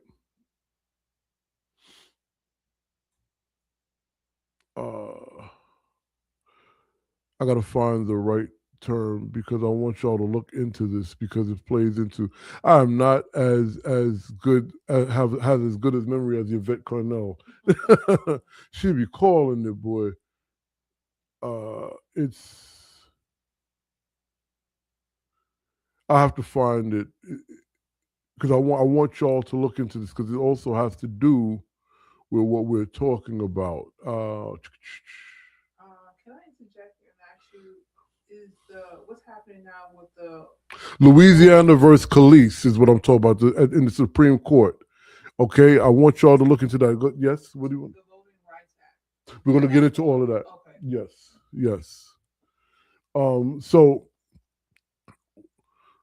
I gotta find the right term because I want y'all to look into this, because it plays into. I'm not as good has as good as memory as Yvette Cornell. She be calling it, boy. It's. I have to find it because I want y'all to look into this, because it also has to do with what we're talking about. Can I interject and ask you, is what's happening now with the Louisiana versus Callais is what I'm talking about in the Supreme Court. Okay, I want y'all to look into that. Yes, what do you want? the Voting Rights Act? We're going to get into all of that. Okay. Yes, yes. So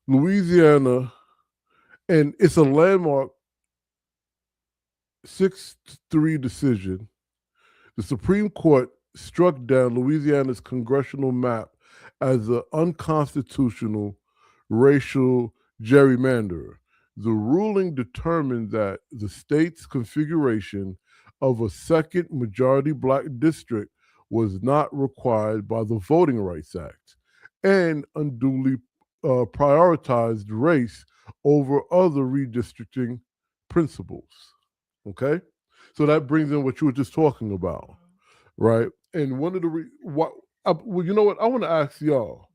Louisiana, and it's a landmark 6-3 decision. The Supreme Court struck down Louisiana's congressional map as an unconstitutional racial gerrymander. The ruling determined that the state's configuration of a second majority black district was not required by the Voting Rights Act, and unduly prioritized race over other redistricting principles. Okay? So that brings in what you were just talking about, right? And one of the well, you know what? I want to ask y'all,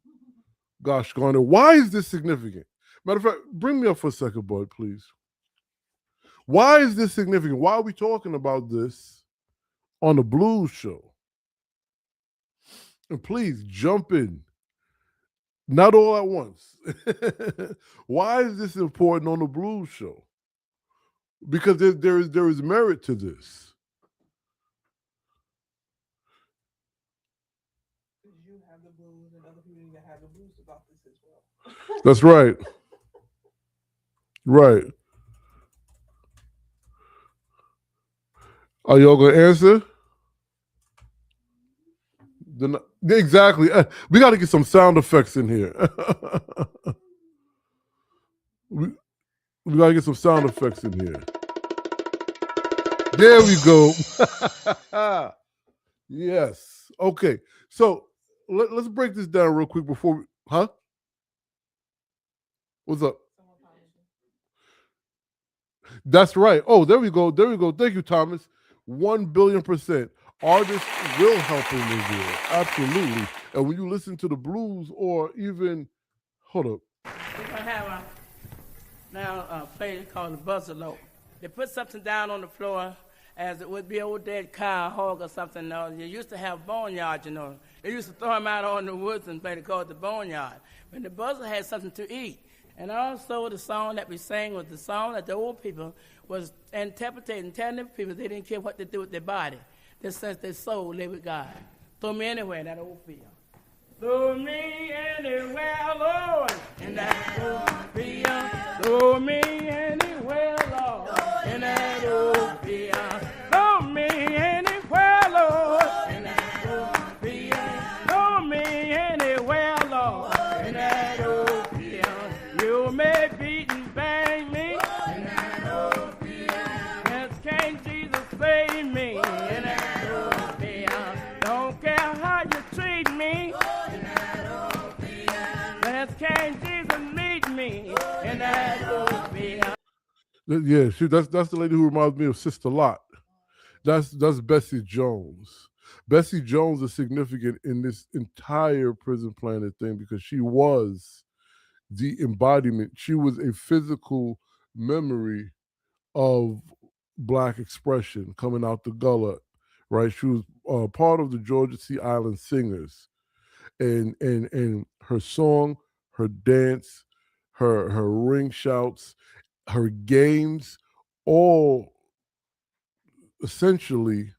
gosh, Garner, why is this significant? Matter of fact, bring me up for a second, boy, please. Why is this significant? Why are we talking about this on the Blues Show? And please jump in. Not all at once. Why is this important on the Blues Show? Because there is merit to this. You have the blues, and other people need to have the blues about this as well. That's right. Right. Are y'all gonna answer? Exactly. We got to get some sound effects in here. we got to get some sound effects in here. There we go. Yes. Okay. So let's break this down real quick before we, huh? What's up? That's right. Oh, there we go. There we go. Thank you, Thomas. 1,000,000,000%. Artists will help in Louisiana. Absolutely. And when you listen to the blues, or even, hold up. We're going to have a play called the Buzzalo. They put something down on the floor, as it would be an old dead cow, hog, or something. You used to have boneyards, They used to throw them out on the woods and play. They called it the boneyard. But the buzzer had something to eat. And also the song that we sang was the song that the old people was interpreting, telling the people they didn't care what they do with their body. Just since their soul lay with God. Throw me anywhere in that old field. Throw me anywhere, Lord, in that old field. Throw me anywhere, Lord, in that old field. Throw me anywhere, Lord, in that old field. Throw me anywhere, Lord, in that old field. You may beat and bang me in that old field. Yes, can't Jesus save me in that old field? Don't care how you treat me. Can Jesus meet me in that old field? Yeah, that's the lady who reminds me of Sister Lot. That's Bessie Jones. Bessie Jones is significant in this entire Prison Planet thing because she was the embodiment. She was a physical memory of Black expression coming out the gullah, right? She was part of the Georgia Sea Island Singers, and her song, her dance, her ring shouts, her games, all essentially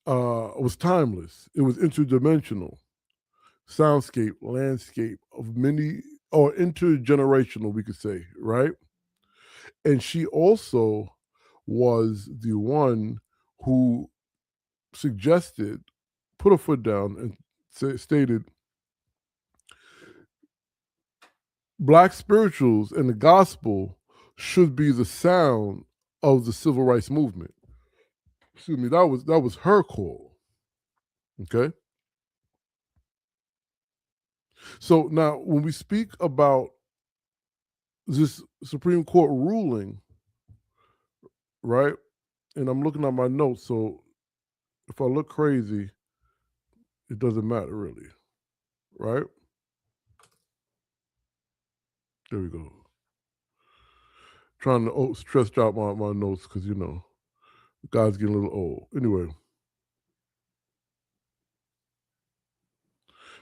was timeless. It was interdimensional, soundscape, landscape of many, or intergenerational, we could say, right? And she also was the one who suggested, put her foot down, and stated, Black spirituals and the gospel should be the sound of the civil rights movement. Excuse me, that was her call. Okay. So now when we speak about this Supreme Court ruling, right? And I'm looking at my notes, so if I look crazy, it doesn't matter really, right? There we go. Trying to stretch out my notes because, you know, the guy's getting a little old. Anyway,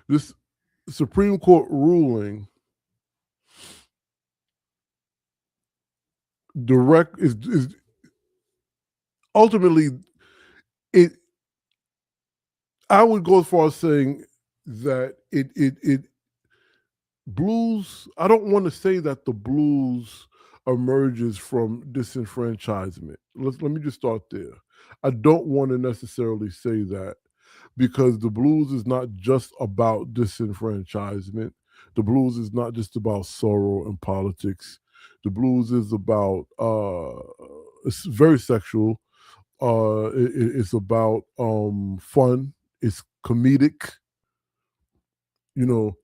this Supreme Court ruling is ultimately it. I would go as far as saying that it blues. I don't want to say that the blues emerges from disenfranchisement. Let me just start there. I don't want to necessarily say that because the blues is not just about disenfranchisement. The blues is not just about sorrow and politics. The blues is about it's very sexual. It's about fun. It's comedic, you know,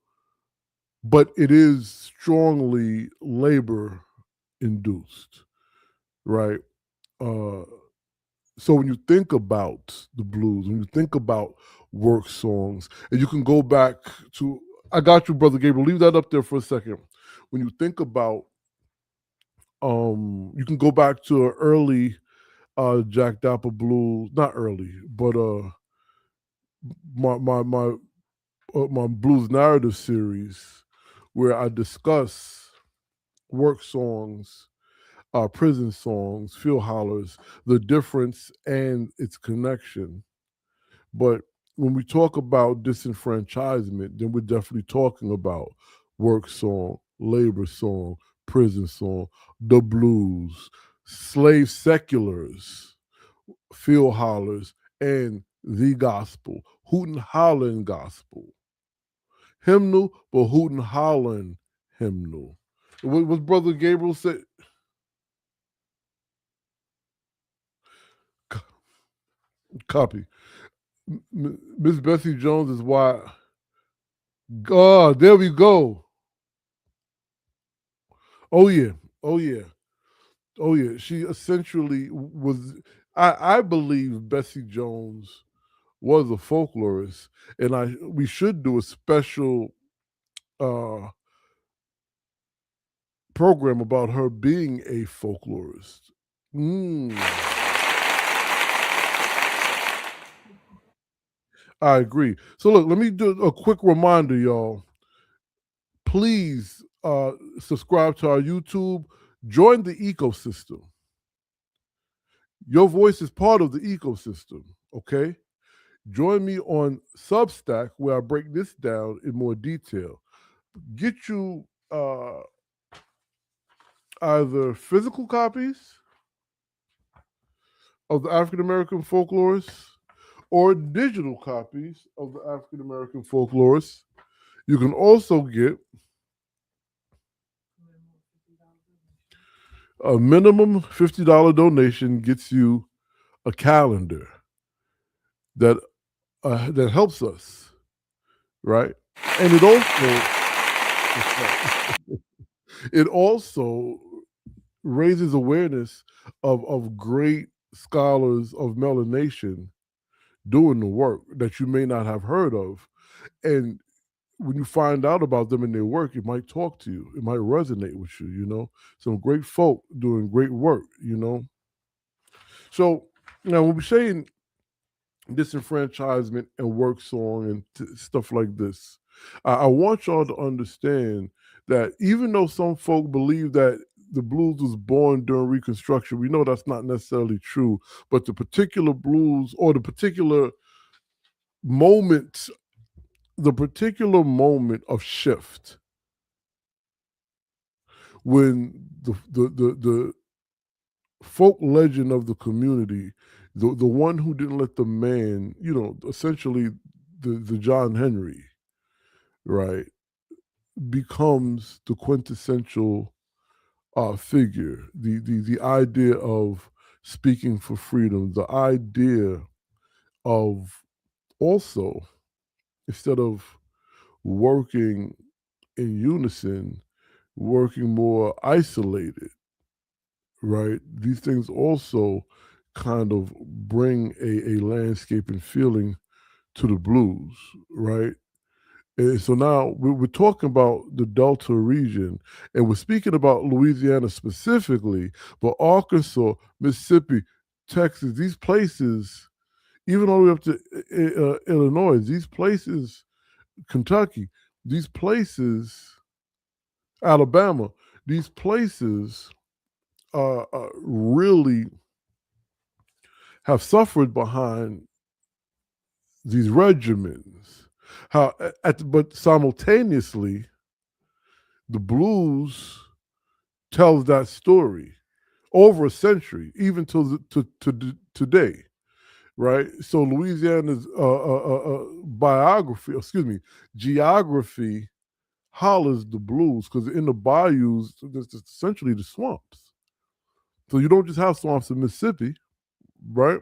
but it is strongly labor induced, right? So when you think about the blues, when you think about work songs, and you can go back to, I got you, Brother Gabriel, leave that up there for a second. When you think about, you can go back to an early Jack Dappa Blues, not early, but my blues narrative series where I discuss work songs, prison songs, field hollers, the difference and its connection. But when we talk about disenfranchisement, then we're definitely talking about work song, labor song, prison song, the blues, slave seculars, field hollers, and the gospel, hootin' hollering gospel. Hymnal, but hootin' hollering hymnal. What Brother Gabriel said? Copy. Miss Bessie Jones is why. God, there we go. Oh yeah, oh yeah, oh yeah. She essentially was. I believe Bessie Jones was a folklorist, and we should do a special program about her being a folklorist. I agree. So look, let me do a quick reminder, y'all. Please subscribe to our YouTube. Join the ecosystem. Your voice is part of the ecosystem, okay? Join me on Substack where I break this down in more detail. Get you either physical copies of the African American folklorists or digital copies of the African American folklorists. You can also get a minimum $50 donation gets you a calendar that helps us, right? And it also raises awareness of great scholars of melanation doing the work that you may not have heard of. And when you find out about them and their work, it might talk to you. It might resonate with you, you know. Some great folk doing great work, you know. So now when we're saying disenfranchisement and work song and stuff like this, I want y'all to understand that even though some folk believe that the blues was born during Reconstruction, we know that's not necessarily true, but the particular blues or the particular moment of shift when the folk legend of the community, the one who didn't let the man, you know, essentially the John Henry, right, becomes the quintessential figure, the idea of speaking for freedom, the idea of also, instead of working in unison, working more isolated, right? These things also kind of bring a landscape and feeling to the blues, right? And so now we're talking about the Delta region, and we're speaking about Louisiana specifically, but Arkansas, Mississippi, Texas, these places, even all the way up to Illinois, these places, Kentucky, these places, Alabama, these places really have suffered behind these regimens. But simultaneously, the blues tells that story over a century, even to today, right? So Louisiana's geography hollers the blues because in the bayous, there's essentially the swamps. So you don't just have swamps in Mississippi, right?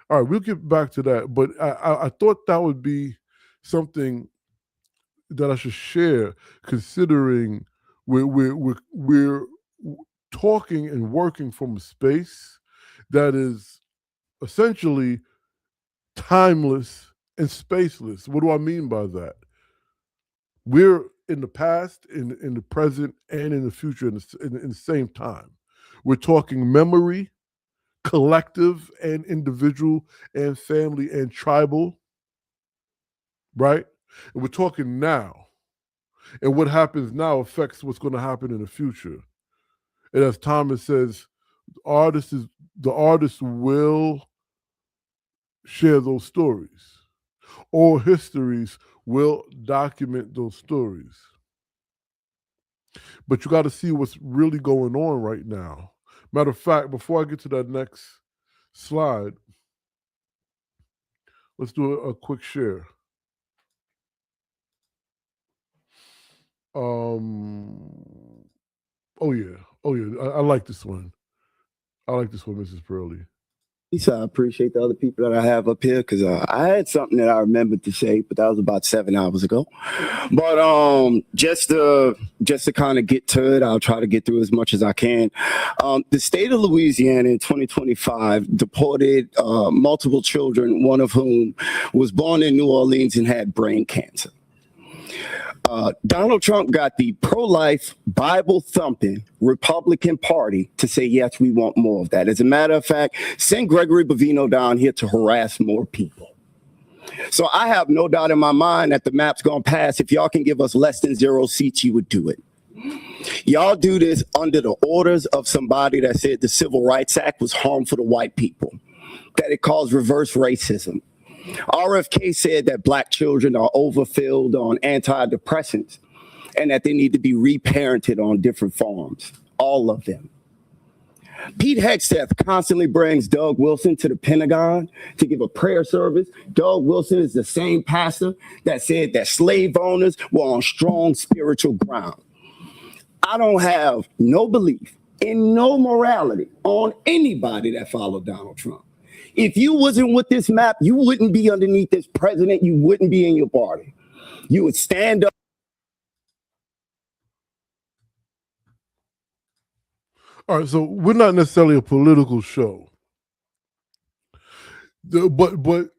All right, we'll get back to that. But I thought that would be something that I should share, considering we're talking and working from a space that is essentially timeless and spaceless. What do I mean by that? We're in the past, in the present, and in the future in the same time. We're talking memory, collective and individual and family and tribal, right? And we're talking now. And what happens now affects what's going to happen in the future. And as Thomas says, the artist will share those stories. All histories will document those stories. But you got to see what's really going on right now. Matter of fact, before I get to that next slide, let's do a quick share. Oh yeah. I like this one. Mrs. Pearlie. So I appreciate the other people that I have up here because I had something that I remembered to say, but that was about 7 hours ago. But just to kind of get to it, I'll try to get through as much as I can. The state of Louisiana in 2025 deported multiple children, one of whom was born in New Orleans and had brain cancer. Donald Trump got the pro-life, Bible-thumping Republican Party to say, yes, we want more of that. As a matter of fact, send Gregory Bovino down here to harass more people. So I have no doubt in my mind that the map's going to pass. If y'all can give us less than 0 seats, you would do it. Y'all do this under the orders of somebody that said the Civil Rights Act was harmful to white people, that it caused reverse racism. RFK said that Black children are overfilled on antidepressants and that they need to be reparented on different forms, all of them. Pete Hegseth constantly brings Doug Wilson to the Pentagon to give a prayer service. Doug Wilson is the same pastor that said that slave owners were on strong spiritual ground. I don't have no belief in no morality on anybody that followed Donald Trump. If you wasn't with this map, you wouldn't be underneath this president. You wouldn't be in your party. You would stand up. All right, so we're not necessarily a political show, but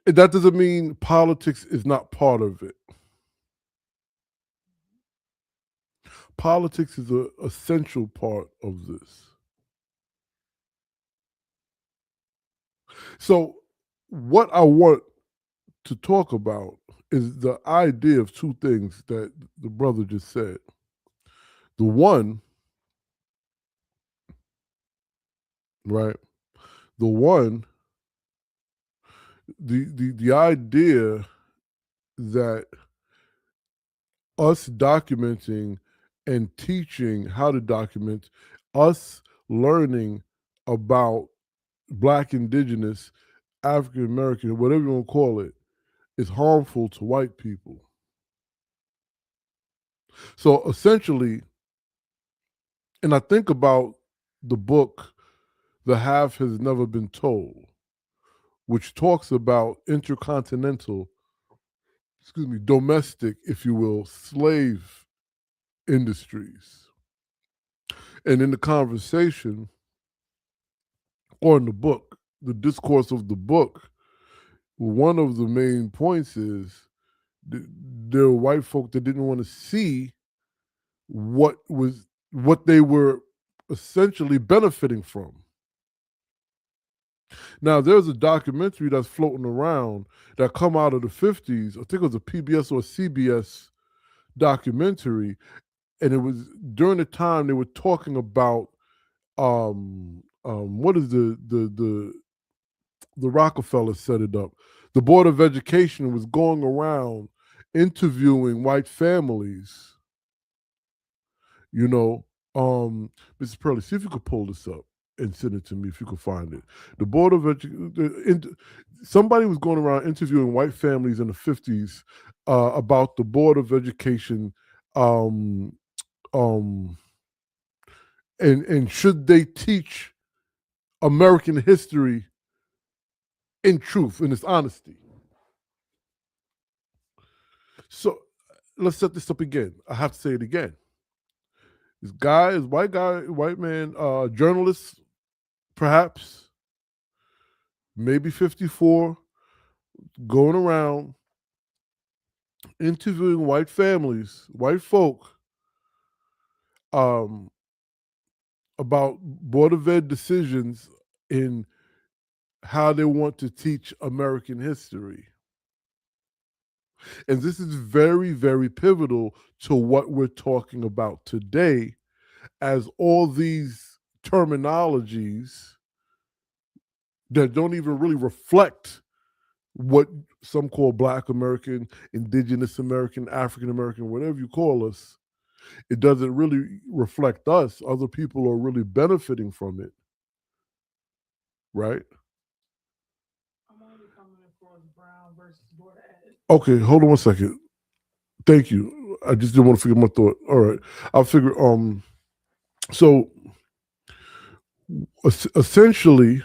that doesn't mean politics is not part of it. Politics is an essential part of this. So what I want to talk about is the idea of two things that the brother just said. The one, right? The one, the idea that us documenting and teaching how to document, us learning about Black, Indigenous, African American, whatever you want to call it, is harmful to white people. So essentially, and I think about the book, The Half Has Never Been Told, which talks about intercontinental, domestic, if you will, slave industries. And in the conversation, or in the book, the discourse of the book, one of the main points is there were white folk that didn't want to see what they were essentially benefiting from. Now, there's a documentary that's floating around that come out of the 50s. I think it was a PBS or a CBS documentary, and it was during the time they were talking about what is the Rockefeller set it up. The Board of Education was going around interviewing white families. You know, Mrs. Pearlie, see if you could pull this up and send it to me if you could find it. The Board of Education, somebody was going around interviewing white families in the 50s about the Board of Education and should they teach American history in truth, in its honesty. So let's set this up again. I have to say it again. This guy is white man, journalist, perhaps, maybe 54, going around interviewing white families, white folk, about Board of Ed decisions in how they want to teach American history. And this is very, very pivotal to what we're talking about today, as all these terminologies that don't even really reflect what some call Black American, Indigenous American, African American, whatever you call us, it doesn't really reflect us. Other people are really benefiting from it, right? I'm only coming across Brown versus Board of Ed. Okay, hold on one second. Thank you. I just didn't want to forget my thought. All right. I'll figure, so essentially,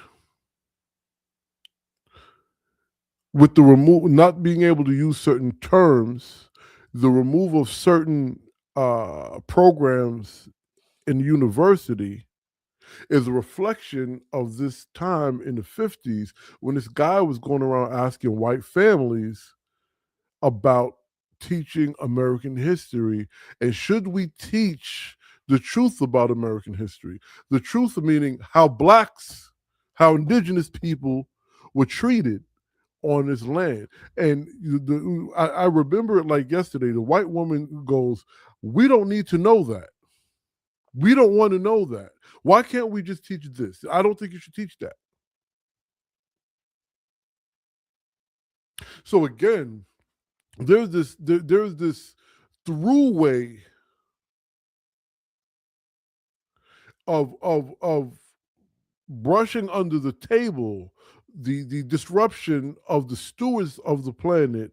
with the not being able to use certain terms, the removal of certain programs in university is a reflection of this time in the 50s when this guy was going around asking white families about teaching American history, and should we teach the truth about American history? The truth meaning how Blacks, how Indigenous people were treated on this land. And I remember it like yesterday. The white woman goes, "We don't need to know that. We don't want to know that. Why can't we just teach this? I don't think you should teach that." So again, there's this throughway of brushing under the table the disruption of the stewards of the planet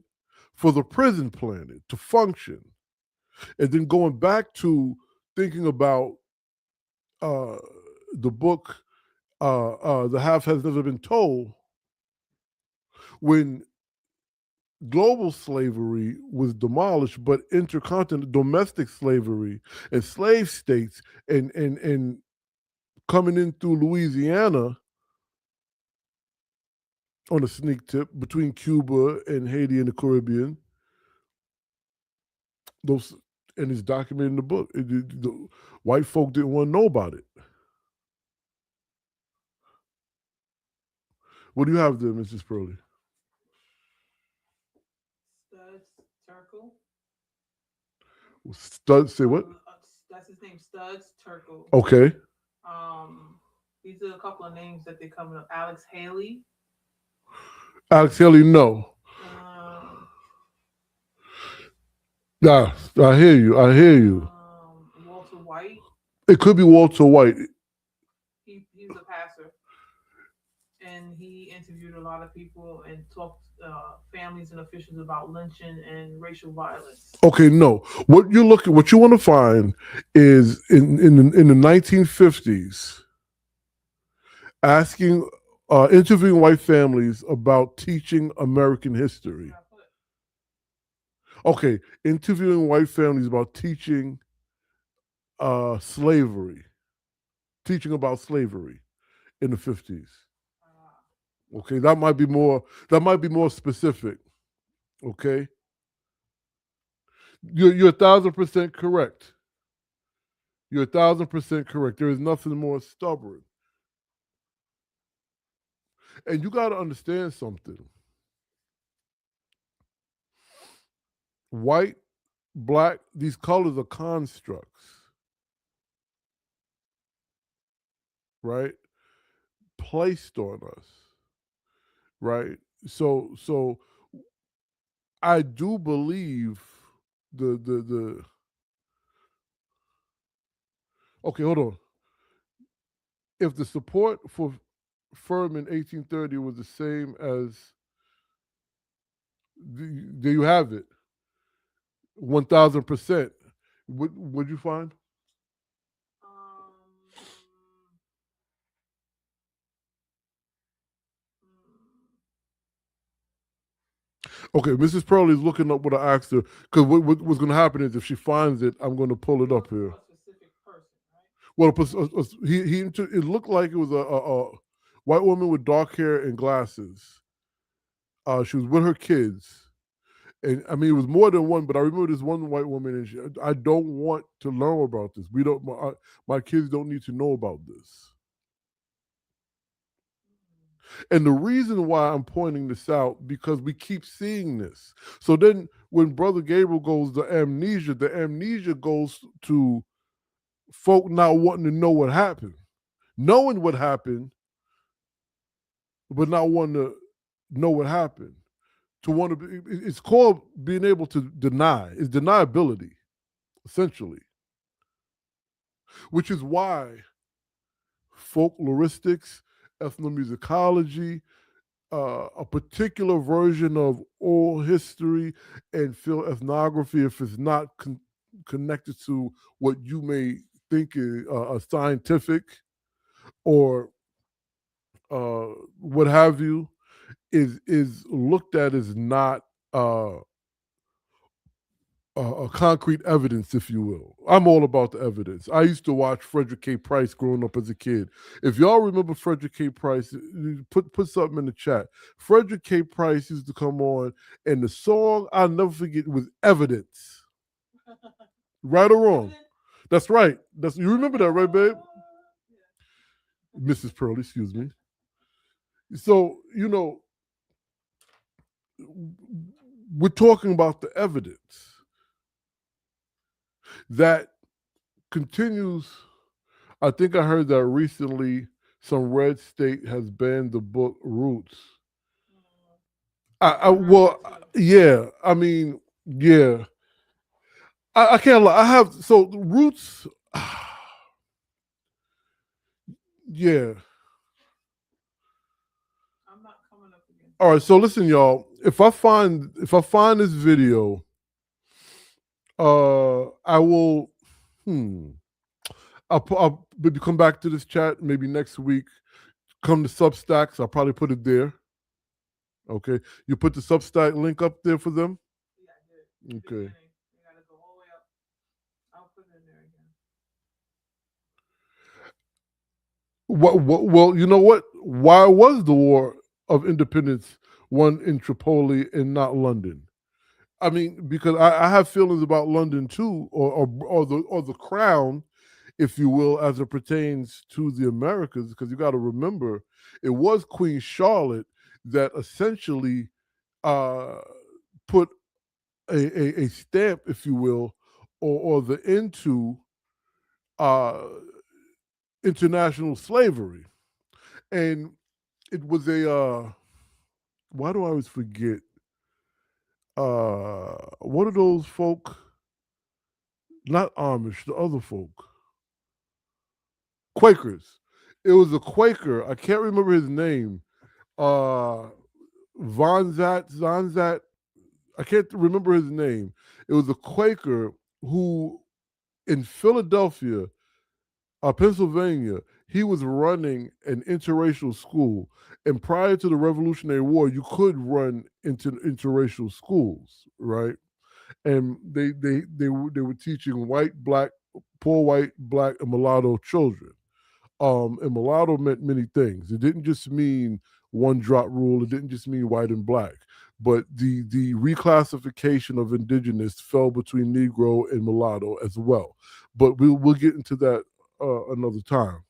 for the prison planet to function, and then going back to thinking about the book The Half Has Never Been Told, when global slavery was demolished, but intercontinental domestic slavery and slave states and coming in through Louisiana on a sneak tip between Cuba and Haiti and the Caribbean. Those, and it's documented in the book. The white folk didn't want to know about it. What do you have there, Mrs. Pearlie? Studs Turkle. Studs, say what? That's his name, Studs Turkle. Okay. These are a couple of names that they coming up. Alex Haley. Alex Haley, no. Yeah, I hear you. I hear you. Walter White. It could be Walter White. He's a pastor, and he interviewed a lot of people and talked families and officials about lynching and racial violence. Okay, no. What you want to find is in the 1950s, interviewing white families about teaching American history. Okay, interviewing white families about teaching slavery, teaching about slavery in the 50s. Okay, that might be more specific. Okay, you're 1,000% correct. You're 1,000% correct. There is nothing more stubborn. And you got to understand something. White, black, these colors are constructs, right? Placed on us, right? So I do believe the okay, hold on. If the support for Firm in 1830 was the same as, there you have it, 1,000%. What'd you find? Okay, Mrs. Pearlie is looking up what I asked her, because what's going to happen is if she finds it, I'm going to pull it up here. Well, it looked like it was a white woman with dark hair and glasses. She was with her kids. And I mean, it was more than one, but I remember this one white woman, and I don't want to learn about this. My kids don't need to know about this. And the reason why I'm pointing this out, because we keep seeing this. So then when Brother Gabriel goes the amnesia goes to folk not wanting to know what happened. Knowing what happened, but not wanting to know what happened. It's called being able to deny. It's deniability, essentially. Which is why folkloristics, ethnomusicology, a particular version of oral history and ethnography, if it's not connected to what you may think is scientific or what have you, is looked at as not concrete evidence, if you will. I'm all about the evidence. I used to watch Frederick K. Price growing up as a kid. If y'all remember Frederick K. Price, put something in the chat. Frederick K. Price used to come on, and the song I'll never forget was Evidence. Right or wrong? That's right. You remember that, right, babe? Mrs. Pearlie, excuse me. So, we're talking about the evidence that continues. I think I heard that recently some red state has banned the book Roots. Well, yeah. I mean, yeah. I can't lie. I have so the roots. Yeah. I'm not coming up again. All right. So listen, y'all. If I find this video, I will. I'll maybe come back to this chat maybe next week. Come to Substacks. I'll probably put it there. Okay. You put the Substack link up there for them. Yeah, I did. Okay. You gotta go all the way up. I'll put it in there again. Well, you know what? Why was the War of Independence won in Tripoli and not London? I mean, because I have feelings about London too, or the Crown, if you will, as it pertains to the Americas. Because you got to remember, it was Queen Charlotte that essentially put a stamp, if you will, or the end to international slavery. And it was a why do I always forget? What are those folk? Not Amish, the other folk. Quakers. It was a Quaker. I can't remember his name. Zonzat. I can't remember his name. It was a Quaker who, in Philadelphia, Pennsylvania, he was running an interracial school. And prior to the Revolutionary War, you could run interracial schools, right? And they were teaching white, black, poor white, black, and mulatto children. And mulatto meant many things. It didn't just mean one drop rule. It didn't just mean white and black. But the reclassification of indigenous fell between Negro and mulatto as well. But we'll get into that another time.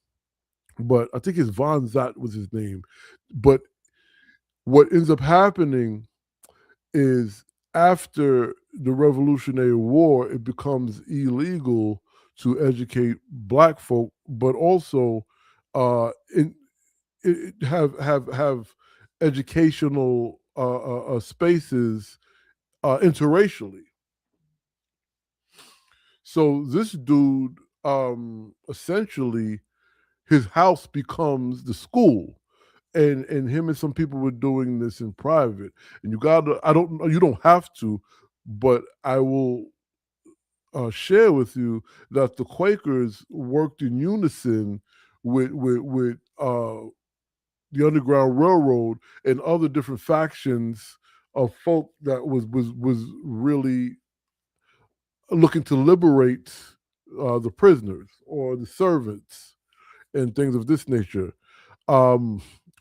But I think it's Von Zat was his name. But what ends up happening is after the Revolutionary War, it becomes illegal to educate black folk, but also have educational spaces interracially. So this dude essentially his house becomes the school. And him and some people were doing this in private. And you don't have to, but I will share with you that the Quakers worked in unison with the Underground Railroad and other different factions of folk that was really looking to liberate the prisoners or the servants and things of this nature.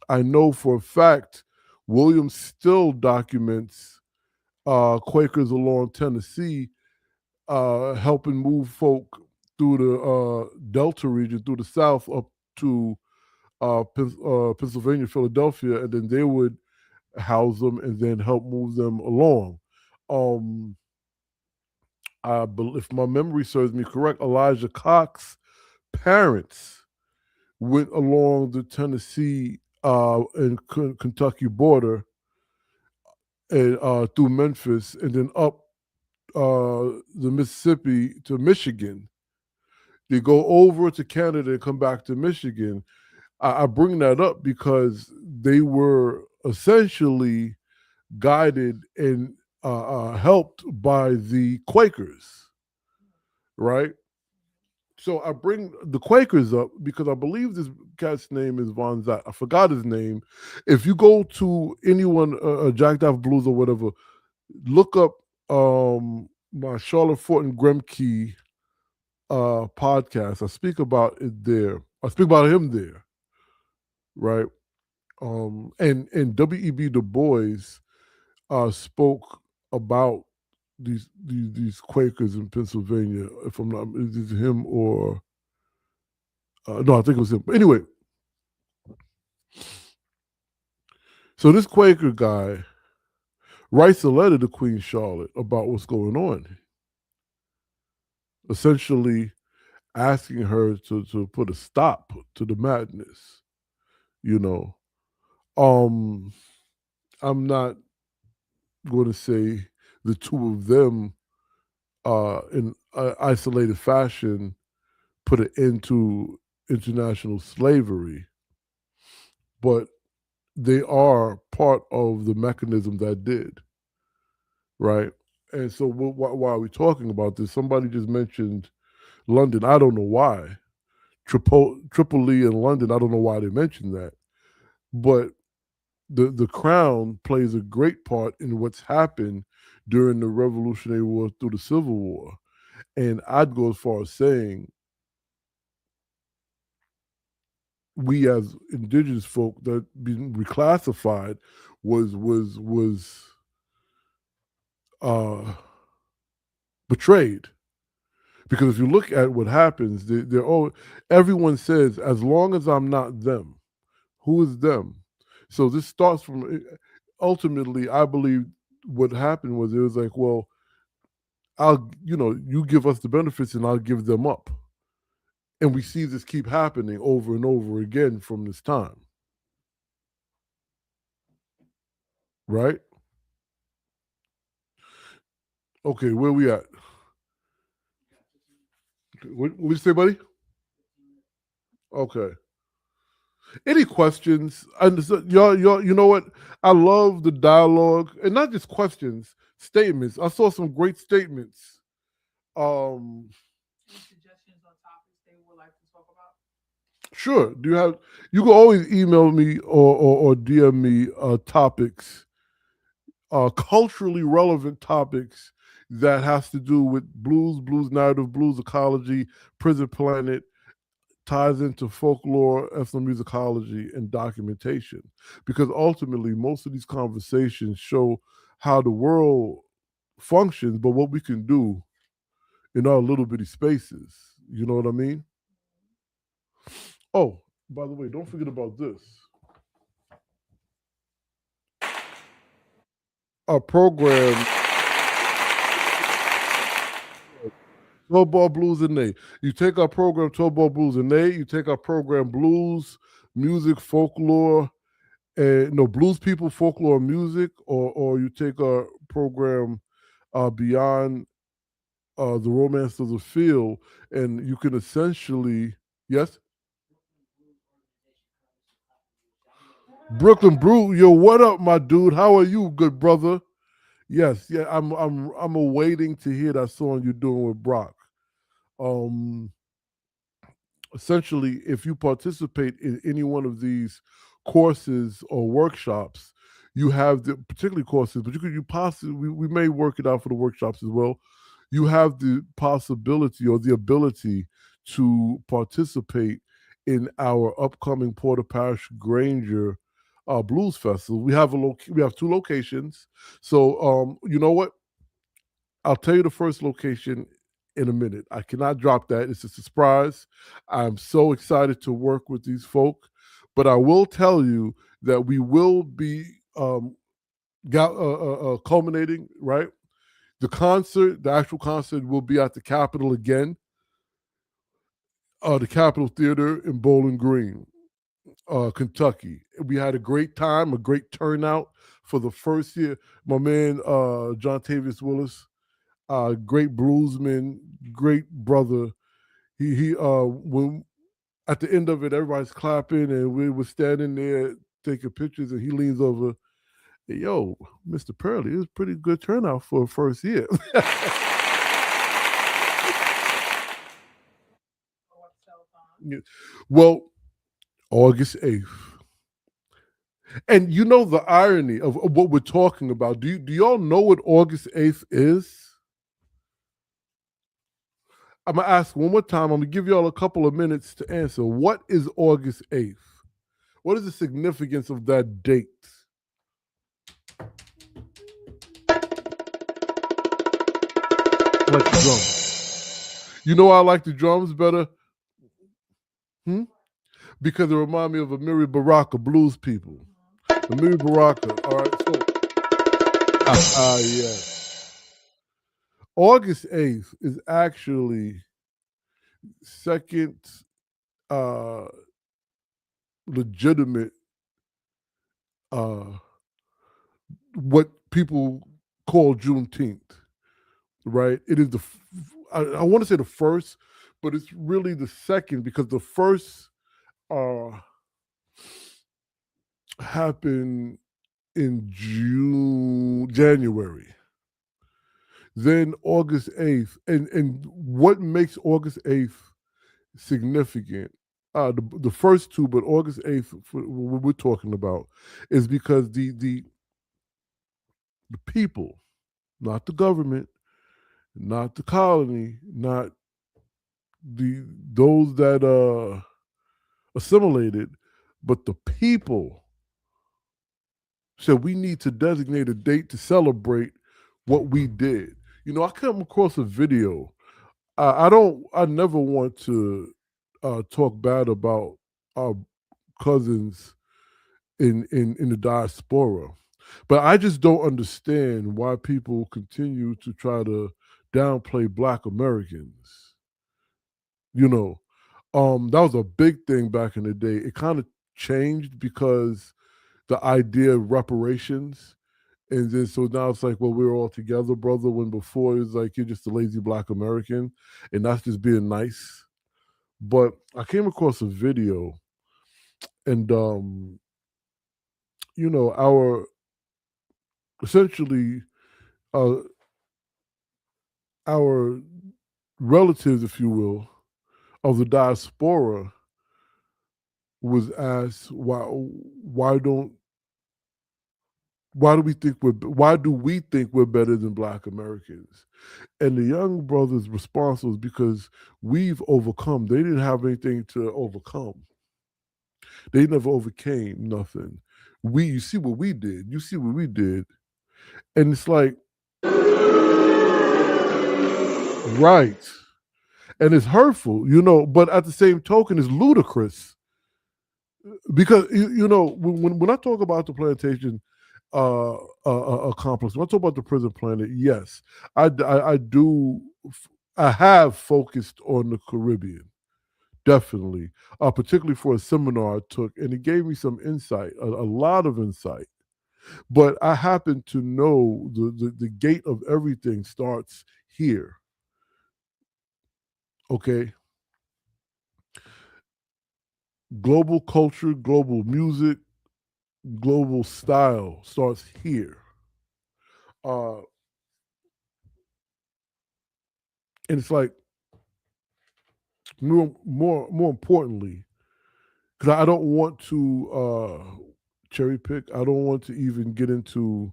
I know for a fact William Still documents Quakers along Tennessee helping move folk through the Delta region, through the South up to Pennsylvania, Philadelphia, and then they would house them and then help move them along. If my memory serves me correct, Elijah Cox's parents went along the Tennessee and Kentucky border and through Memphis and then up the Mississippi to Michigan. They go over to Canada and come back to Michigan. I bring that up because they were essentially guided and helped by the Quakers, right? So I bring the Quakers up because I believe this cat's name is Von Zat. I forgot his name. If you go to anyone, Jack Dappa Blues or whatever, look up my Charlotte Fortin Gremke podcast. I speak about it there. I speak about him there, right? And W.E.B. Du Bois spoke about these Quakers in Pennsylvania. If I'm not, is it him or no? I think it was him. But anyway, so this Quaker guy writes a letter to Queen Charlotte about what's going on, essentially asking her to put a stop to the madness. You know, I'm not going to say the two of them in isolated fashion put an end to international slavery, but they are part of the mechanism that did, right? And so why are we talking about this? Somebody just mentioned London. I don't know why. Tripoli and London, I don't know why they mentioned that. But the crown plays a great part in what's happened during the Revolutionary War through the Civil War. And I'd go as far as saying we as indigenous folk that being reclassified was betrayed. Because if you look at what happens, they're all, everyone says, as long as I'm not them, who is them? So this starts from, ultimately, I believe what happened was it was like, well, you give us the benefits and I'll give them up. And we see this keep happening over and over again from this time. Right? Okay, where we at? What you say, buddy? Okay. Any questions? Y'all, you know what? I love the dialogue, and not just questions, statements. I saw some great statements. Any suggestions on topics they would like to talk about? Sure. You can always email me or DM me topics, culturally relevant topics that has to do with blues narrative, blues ecology, prison planet, ties into folklore, ethnomusicology, and documentation. Because ultimately, most of these conversations show how the world functions, but what we can do in our little bitty spaces. You know what I mean? Oh, by the way, don't forget about this. Our program, 12 Ball Blues and Nay. You take our program, 12 Ball Blues and Nay, you take our program, blues, music, folklore, and blues people, folklore, music, or you take our program beyond the romance of the field, and you can essentially, yes? Brooklyn Brew, yo, what up, my dude? How are you, good brother? Yes, yeah, I'm awaiting to hear that song you're doing with Brock. Essentially, if you participate in any one of these courses or workshops, you have the particularly courses, but you possibly we may work it out for the workshops as well. You have the possibility or the ability to participate in our upcoming Porter Parish Granger Blues Festival. We have we have 2 locations. So you know what? I'll tell you the first location in a minute. I cannot drop that. It's a surprise. I'm so excited to work with these folk, but I will tell you that we will be culminating, right? The actual concert will be at the Capitol again, the Capitol Theater in Bowling Green, Kentucky. We had a great time, a great turnout for the first year. My man, John Tavius Willis, great bluesman, great brother. He when at the end of it, everybody's clapping and we were standing there taking pictures, and he leans over, hey, yo, Mr. Pearly, it was a pretty good turnout for a first year. Well, August 8th. And you know the irony of what we're talking about. Do y'all know what August 8th is? I'm going to ask one more time. I'm going to give y'all a couple of minutes to answer. What is August 8th? What is the significance of that date? I like the drums. You know why I like the drums better? Because they remind me of Amiri Baraka blues people. Amiri Baraka. All right, so yes. August 8th is actually second legitimate what people called Juneteenth, right? It is I want to say the first, but it's really the second because the first happened in January. Then August 8th, and what makes August 8th significant? The first two, but August 8th, for what we're talking about, is because the people, not the government, not the colony, not those that assimilated, but the people said we need to designate a date to celebrate what we did. You know, I come across a video. I never want to talk bad about our cousins in the diaspora, but I just don't understand why people continue to try to downplay Black Americans. You know, that was a big thing back in the day. It kind of changed because the idea of reparations. And then so now it's like, well, we're all together, brother. When before it was like you're just a lazy Black American, and that's just being nice. But I came across a video, and you know, our essentially our relatives, if you will, of the diaspora was asked why do we think we're better than Black Americans? And the young brother's response was because we've overcome. They didn't have anything to overcome. They never overcame nothing. You see what we did. You see what we did. And it's like, right. And it's hurtful, you know, but at the same token, it's ludicrous. Because, you know, when I talk about the plantation complex, when I talk about the prison planet, yes, I have focused on the Caribbean. Definitely, particularly for a seminar I took, and it gave me some insight, a lot of insight. But I happen to know the gate of everything starts here. Okay, global culture, global music, global style starts here. And it's like more importantly, because I don't want to cherry pick. I don't want to even get into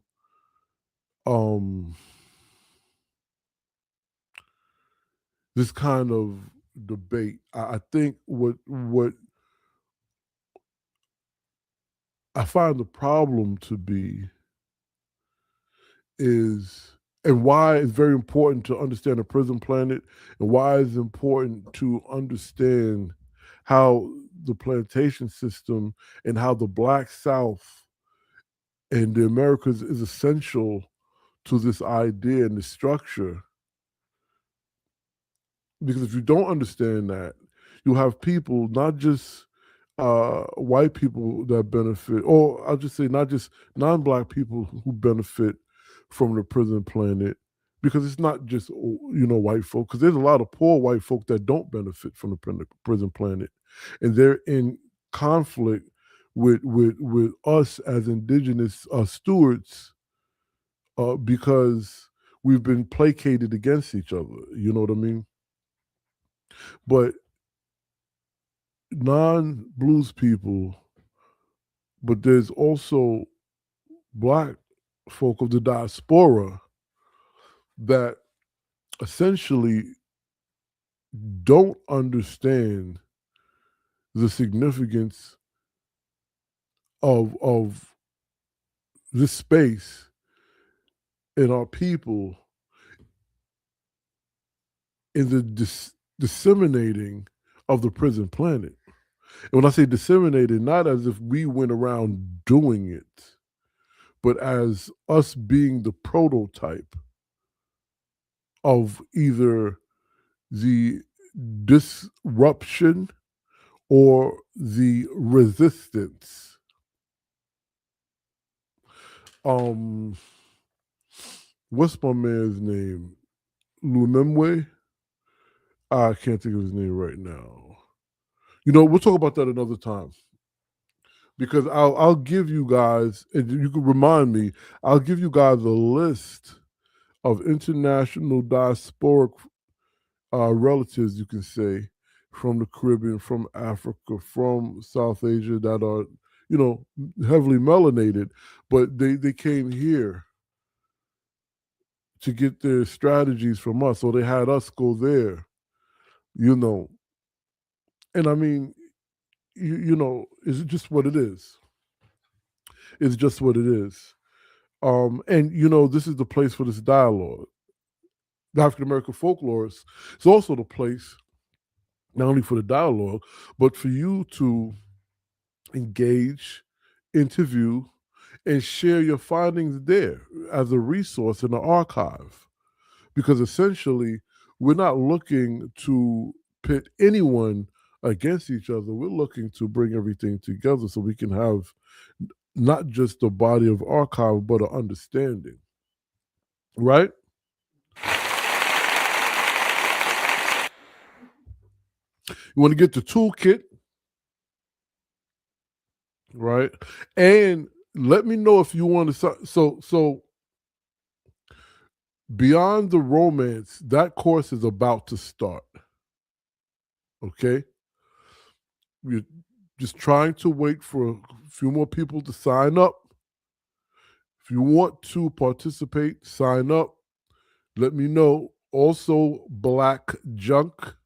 this kind of debate. I think what I find the problem to be is, and why it's very important to understand the prison planet, and why it's important to understand how the plantation system and how the Black South and the Americas is essential to this idea and this structure. Because if you don't understand that, you'll have people, not just white people that benefit, or I'll just say not just non-Black people who benefit from the prison planet, because it's not just, you know, white folk, because there's a lot of poor white folk that don't benefit from the prison planet, and they're in conflict with us as indigenous stewards because we've been placated against each other. You know what I mean? But non-blues people, but there's also Black folk of the diaspora that essentially don't understand the significance of this space and our people in the disseminating of the prison planet. And when I say disseminated, not as if we went around doing it, but as us being the prototype of either the disruption or the resistance. what's my man's name? Lumemwe? I can't think of his name right now. We'll talk about that another time. Because I'll give you guys, and you can remind me, I'll give you guys a list of international diasporic relatives, you can say, from the Caribbean, from Africa, from South Asia that are, heavily melanated, but they came here to get their strategies from us, so they had us go there, And I mean, it's just what it is. It's just what it is. And this is the place for this dialogue. The African American folklorist is also the place, not only for the dialogue, but for you to engage, interview, and share your findings there as a resource in the archive. Because essentially, we're not looking to pit anyone against each other. We're looking to bring everything together so we can have not just a body of archive, but an understanding. Right? You want to get the toolkit, right? And let me know if you want to. So beyond the romance, that course is about to start. Okay? We're just trying to wait for a few more people to sign up. If you want to participate, sign up. Let me know. Also, Black Junk,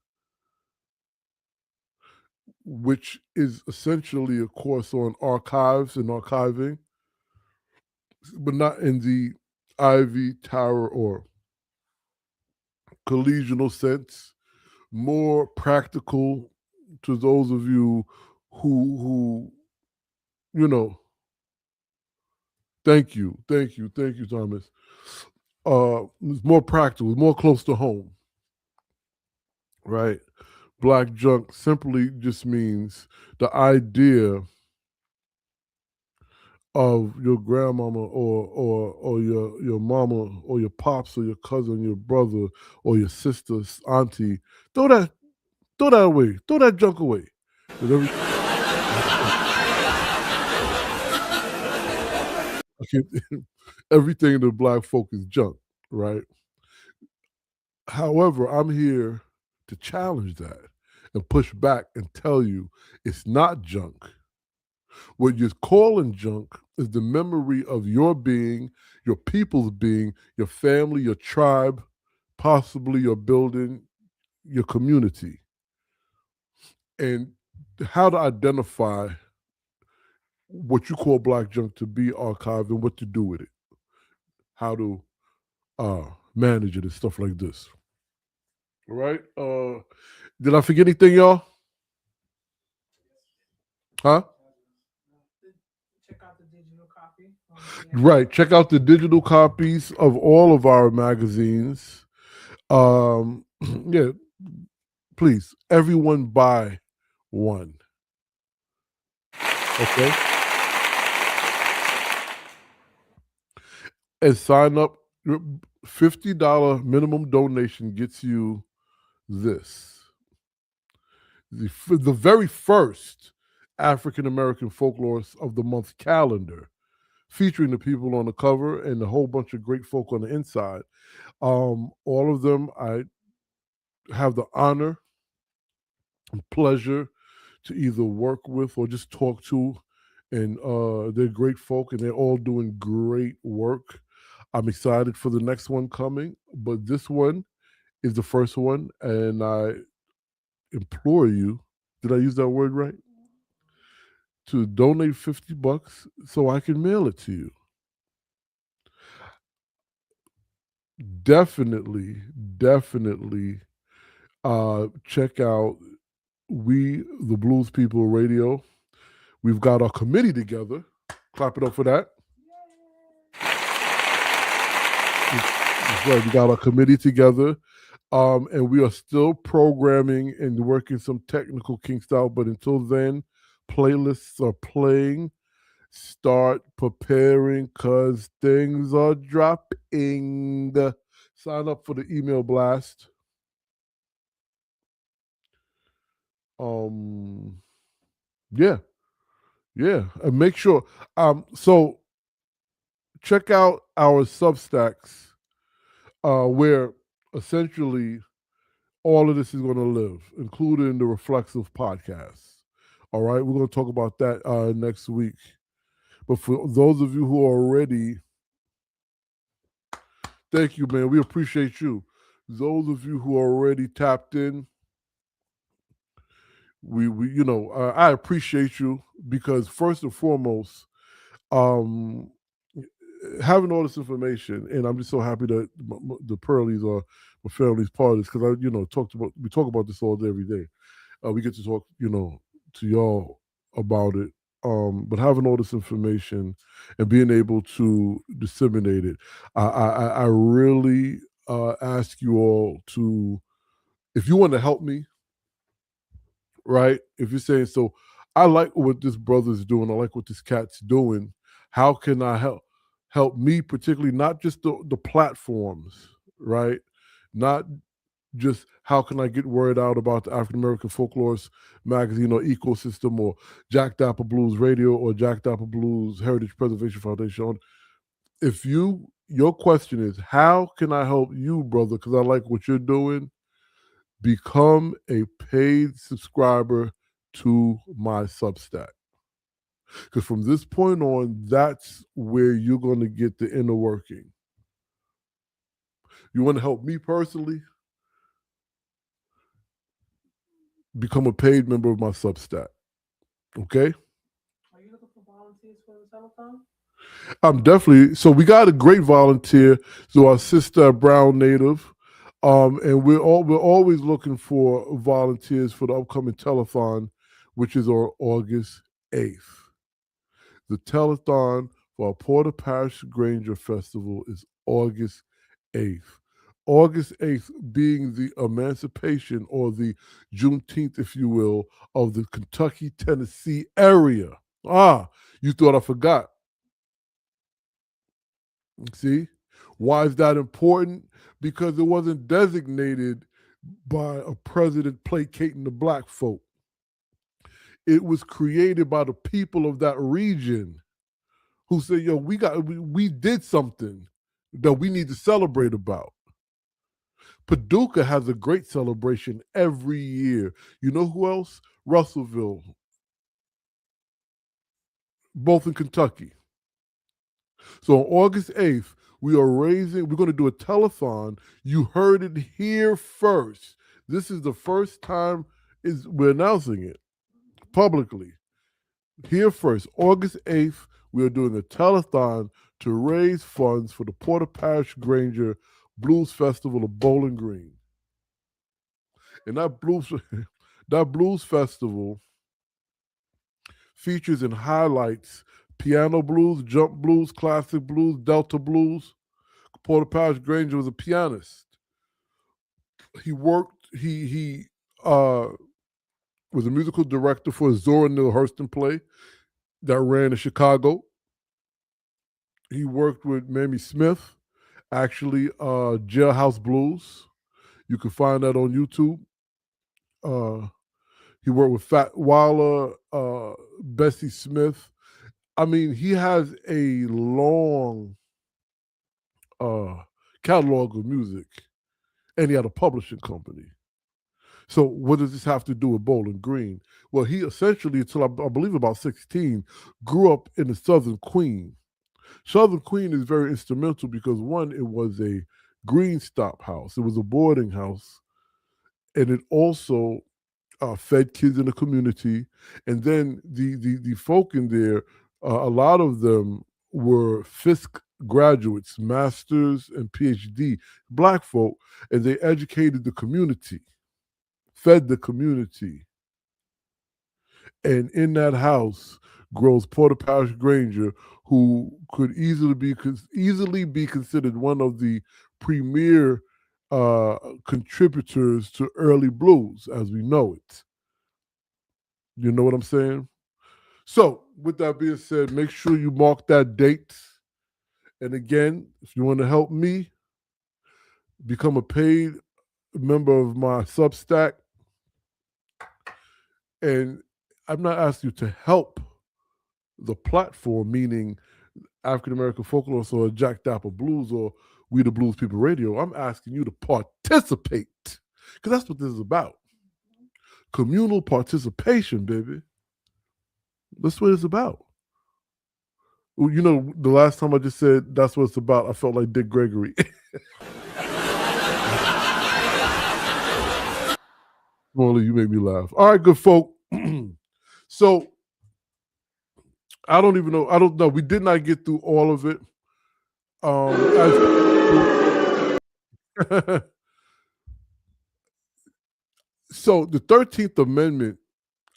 which is essentially a course on archives and archiving, but not in the Ivy Tower or collegial sense, more practical to those of you who thank you, Thomas. It's more practical, more close to home, right? Black junk simply just means the idea of your grandmama or your mama or your pops or your cousin, your brother or your sister's auntie. Throw that away. Throw that junk away. Everything to Black folk is junk, right? However, I'm here to challenge that and push back and tell you it's not junk. What you're calling junk is the memory of your being, your people's being, your family, your tribe, possibly your building, your community. And how to identify what you call Black junk to be archived and what to do with it. How to manage it and stuff like this. All right? Did I forget anything, y'all? Huh? Check out the digital copy. Right. Check out the digital copies of all of our magazines. Yeah. Please, everyone buy one. Okay? And sign up. $50 minimum donation gets you this. The very first African American folklorist of the month calendar, featuring the people on the cover and a whole bunch of great folk on the inside. All of them I have the honor and pleasure to either work with or just talk to, and they're great folk and they're all doing great work. I'm excited for the next one coming, but this one is the first one, and I implore you, did I use that word right? To donate $50 so I can mail it to you. Definitely check out We the Blues People Radio. We've got our committee together. Clap it up for that. That's right, we got our committee together. And we are still programming and working some technical kinks out, but until then, playlists are playing Start preparing because things are dropping. Sign up for the email blast. Yeah, and make sure. So check out our Substacks, where essentially all of this is going to live, including the Reflexive podcast. All right, we're going to talk about that next week. But for those of you who are already, thank you, man. We appreciate you. Those of you who are already tapped in, we I appreciate you because first and foremost, having all this information, and I'm just so happy that the Pearlies are my family's part of this because we talk about this all day every day. We get to talk to y'all about it. But having all this information and being able to disseminate it, I really ask you all to, if you want to help me, right? If you're saying, so I like what this brother's doing, I like what this cat's doing, how can I help me, particularly not just the platforms, right? Not just how can I get word out about the African American Folklorist magazine or ecosystem or Jack Dappa Blues Radio or Jack Dappa Blues Heritage Preservation Foundation. If your question is, how can I help you, brother, because I like what you're doing, become a paid subscriber to my Substack. Because from this point on, that's where you're going to get the inner working. You want to help me personally? Become a paid member of my Substack. Okay? Are you looking for volunteers for the telethon? I'm definitely. So we got a great volunteer, so our sister Brown Native, and we're always looking for volunteers for the upcoming telethon, which is on August 8th. The telethon for our Porter Parish Granger Festival is August 8th. August 8th being the emancipation or the Juneteenth, if you will, of the Kentucky, Tennessee area. You thought I forgot. See? Why is that important? Because it wasn't designated by a president placating the black folk. It was created by the people of that region who said, yo, we did something that we need to celebrate about. Paducah has a great celebration every year. You know who else? Russellville, both in Kentucky. So on August 8th, we're going to do a telethon. You heard it here first. This is the first time we're announcing it publicly. Here first, August 8th, we are doing a telethon to raise funds for the Porter Parish Granger Blues Festival of Bowling Green. And that blues festival features and highlights piano blues, jump blues, classic blues, Delta blues. Porter Parish Granger was a pianist. He was a musical director for a Zora Neale Hurston play that ran in Chicago. He worked with Mamie Smith, actually, Jailhouse Blues. You can find that on YouTube. He worked with Fat Waller, Bessie Smith. I mean, he has a long catalog of music, and he had a publishing company. So what does this have to do with Bowling Green? Well, he essentially, until I believe about 16, grew up in the Southern Queen. Southern Queen is very instrumental because, one, it was a green stop house. It was a boarding house. And it also fed kids in the community. And then the folk in there, a lot of them were Fisk graduates, masters and PhD, black folk, and they educated the community, fed the community. And in that house grows Porter Parish Granger, who could easily be considered one of the premier contributors to early blues as we know it. You know what I'm saying? So, with that being said, make sure you mark that date. And again, if you want to help me become a paid member of my Substack, and I'm not asking you to help the platform, meaning African American Folklore or Jack Dappa Blues or We the Blues People Radio. I'm asking you to participate, because that's what this is about. Communal participation, baby. That's what it's about. You know, the last time I just said that's what it's about, I felt like Dick Gregory. Molly, you make me laugh. All right, good folk. So, I don't even know. I don't know. We did not get through all of it. So, the 13th Amendment,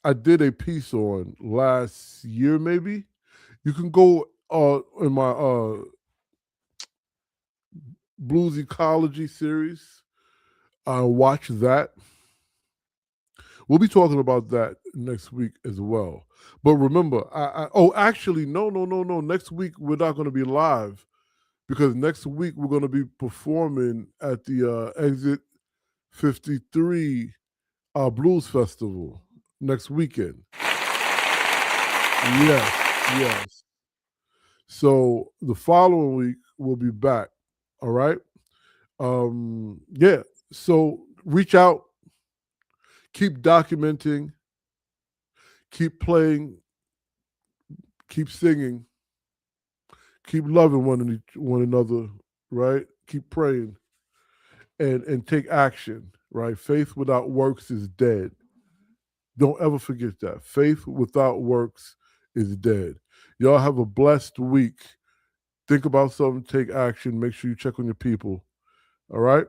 I did a piece on last year, maybe. You can go in my Blues Ecology series. Watch that. We'll be talking about that next week as well. But remember, actually, no. Next week, we're not going to be live, because next week we're going to be performing at the Exit 53 Blues Festival next weekend. Yes. So the following week we'll be back. All right. Yeah. So reach out, keep documenting, keep playing, keep singing, keep loving one another, right? Keep praying and take action, right? Faith without works is dead. Don't ever forget that. Faith without works is dead. Y'all have a blessed week. Think about something, take action, make sure you check on your people. All right?